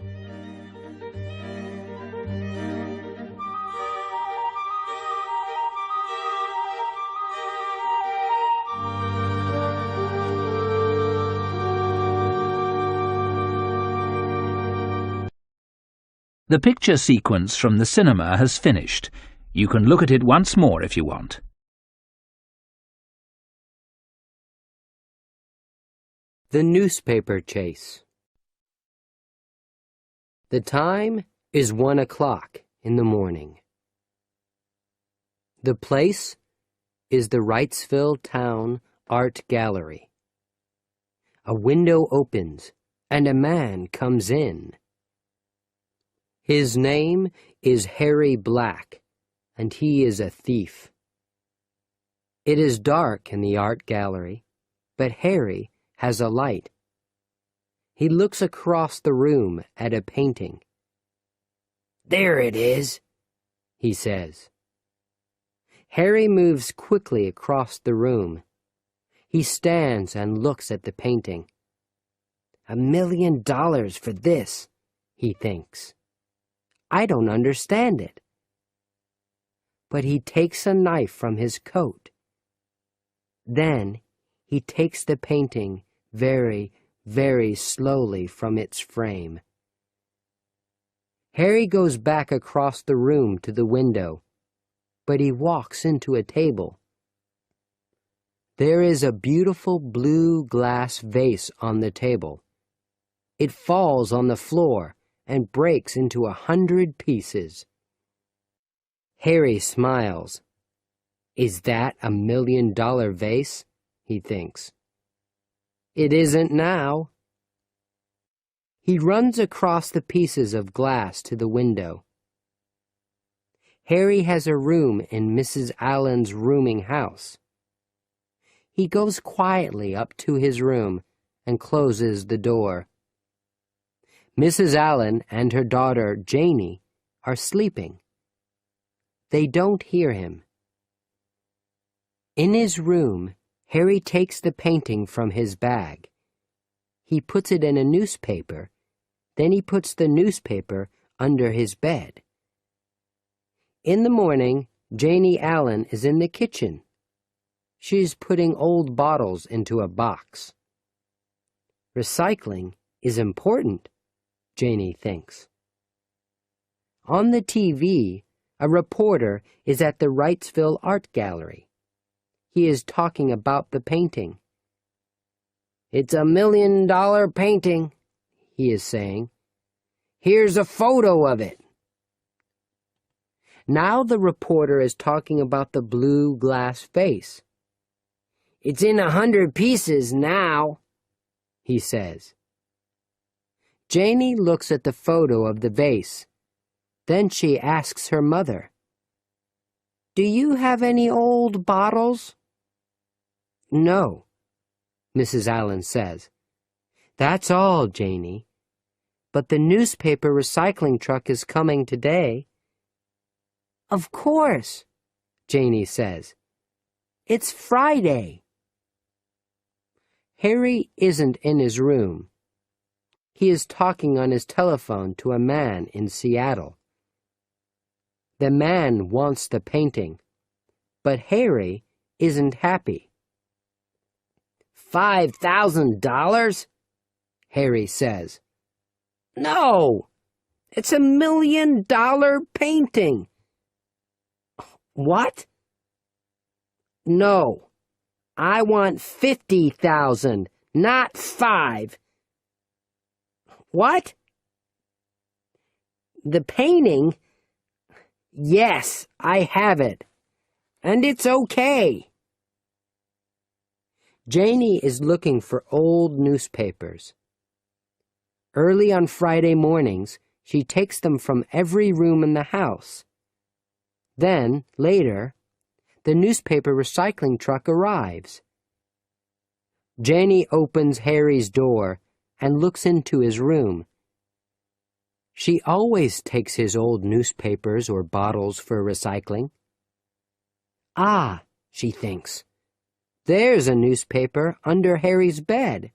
The picture sequence from the cinema has finished. You can look at it once more if you want. The newspaper chase. The time is 1 o'clock in the morning. The place is the Wrightsville Town Art Gallery. A window opens and a man comes in. His name is Harry Black, and he is a thief. It is dark in the art gallery, but Harry has a light. He looks across the room at a painting. "There it is," he says. Harry moves quickly across the room. He stands and looks at the painting. $1 million for this, he thinks. I don't understand it. But he takes a knife from his coat. Then he takes the painting very, very slowly from its frame. Harry goes back across the room to the window, but he walks into a table. There is a beautiful blue glass vase on the table. It falls on the floor and breaks into 100 pieces. Harry smiles. Is that $1 million vase? He thinks. It isn't now. He runs across the pieces of glass to the window. Harry has a room in Mrs. Allen's rooming house. He goes quietly up to his room and closes the door. Mrs. Allen and her daughter, Janie, are sleeping. They don't hear him. In his room, Harry takes the painting from his bag. He puts it in a newspaper. Then he puts the newspaper under his bed. In the morning, Janie Allen is in the kitchen. She's putting old bottles into a box. Recycling is important, Janie thinks. On the TV, a reporter is at the Wrightsville Art Gallery. He is talking about the painting. It's $1 million painting, he is saying. Here's a photo of it. Now the reporter is talking about the blue glass vase. It's in 100 pieces now, he says. Janie looks at the photo of the vase. Then she asks her mother, "Do you have any old bottles?" "No," Mrs. Allen says. "That's all, Janie. But the newspaper recycling truck is coming today." "Of course," Janie says. "It's Friday." Harry isn't in his room. He is talking on his telephone to a man in Seattle. The man wants the painting, but Harry isn't happy. $5,000? Harry says. No, it's $1 million painting. What? No, I want 50,000, not 5. What? The painting? Yes, I have it. And it's okay. Janie is looking for old newspapers. Early on Friday mornings, she takes them from every room in the house. Then, later, the newspaper recycling truck arrives. Janie opens Harry's door and looks into his room. She always takes his old newspapers or bottles for recycling. Ah, she thinks, there's a newspaper under Harry's bed.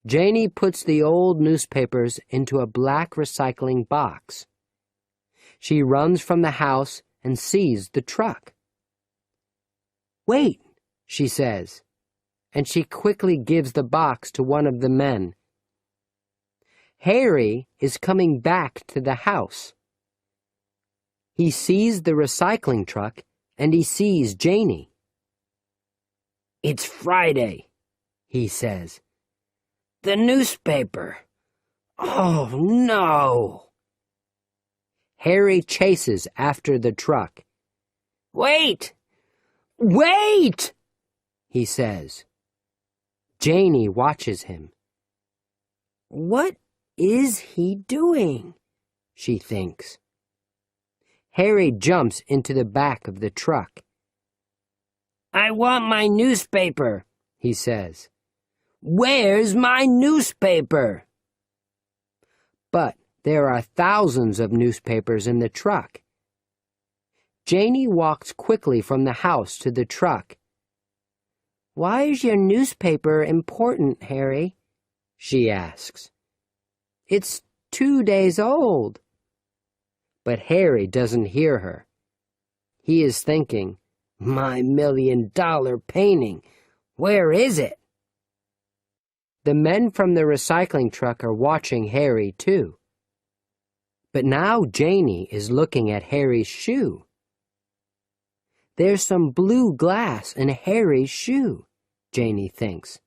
Janie puts the old newspapers into a black recycling box. She runs from the house and sees the truck. Wait, she says, and she quickly gives the box to one of the men. Harry is coming back to the house. He sees the recycling truck and he sees Janie. It's Friday, he says. The newspaper. Oh, no. Harry chases after the truck. Wait! Wait! He says. Janie watches him. What is he doing? She thinks. Harry jumps into the back of the truck. I want my newspaper, he says. Where's my newspaper? But there are thousands of newspapers in the truck. Janie walks quickly from the house to the truck. Why is your newspaper important, Harry? She asks. It's 2 days old. But Harry doesn't hear her. He is thinking, my $1 million painting, where is it? The men from the recycling truck are watching Harry, too. But now Janie is looking at Harry's shoe. There's some blue glass in Harry's shoe, Janie thinks.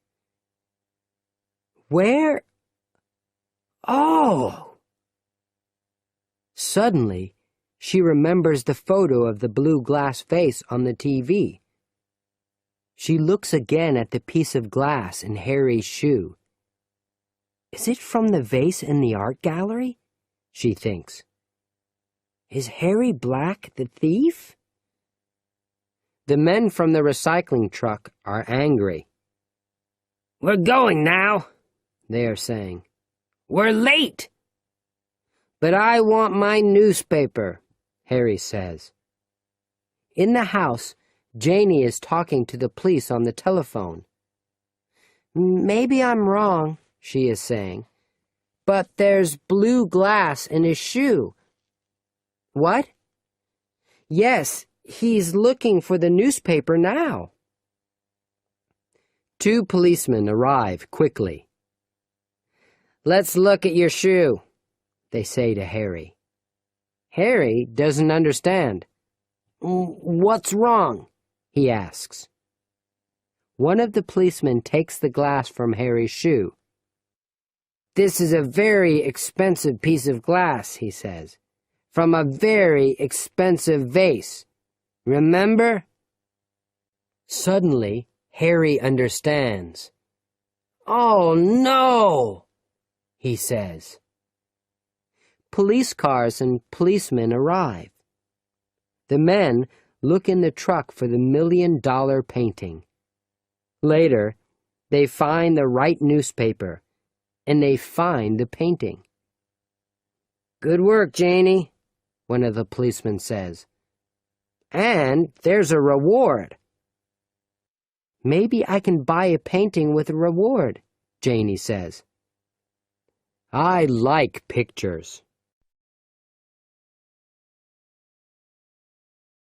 Where Oh! Suddenly, she remembers the photo of the blue glass vase on the TV. She looks again at the piece of glass in Harry's shoe. Is it from the vase in the art gallery? She thinks. Is Harry Black the thief? The men from the recycling truck are angry. "We're going now," they are saying. "We're late." "But I want my newspaper," Harry says. In the house, Janie is talking to the police on the telephone. "Maybe I'm wrong," she is saying, "but there's blue glass in his shoe." "What?" "Yes, he's looking for the newspaper now." 2 policemen arrive quickly. "Let's look at your shoe," they say to Harry. Harry doesn't understand. "What's wrong?" he asks. One of the policemen takes the glass from Harry's shoe. "This is a very expensive piece of glass," he says, "from a very expensive vase. Remember?" Suddenly, Harry understands. "Oh, no!" he says. Police cars and policemen arrive. The men look in the truck for the $1 million painting. Later, they find the right newspaper, and they find the painting. "Good work, Janie," one of the policemen says. "And there's a reward." "Maybe I can buy a painting with a reward," Janie says. "I like pictures,"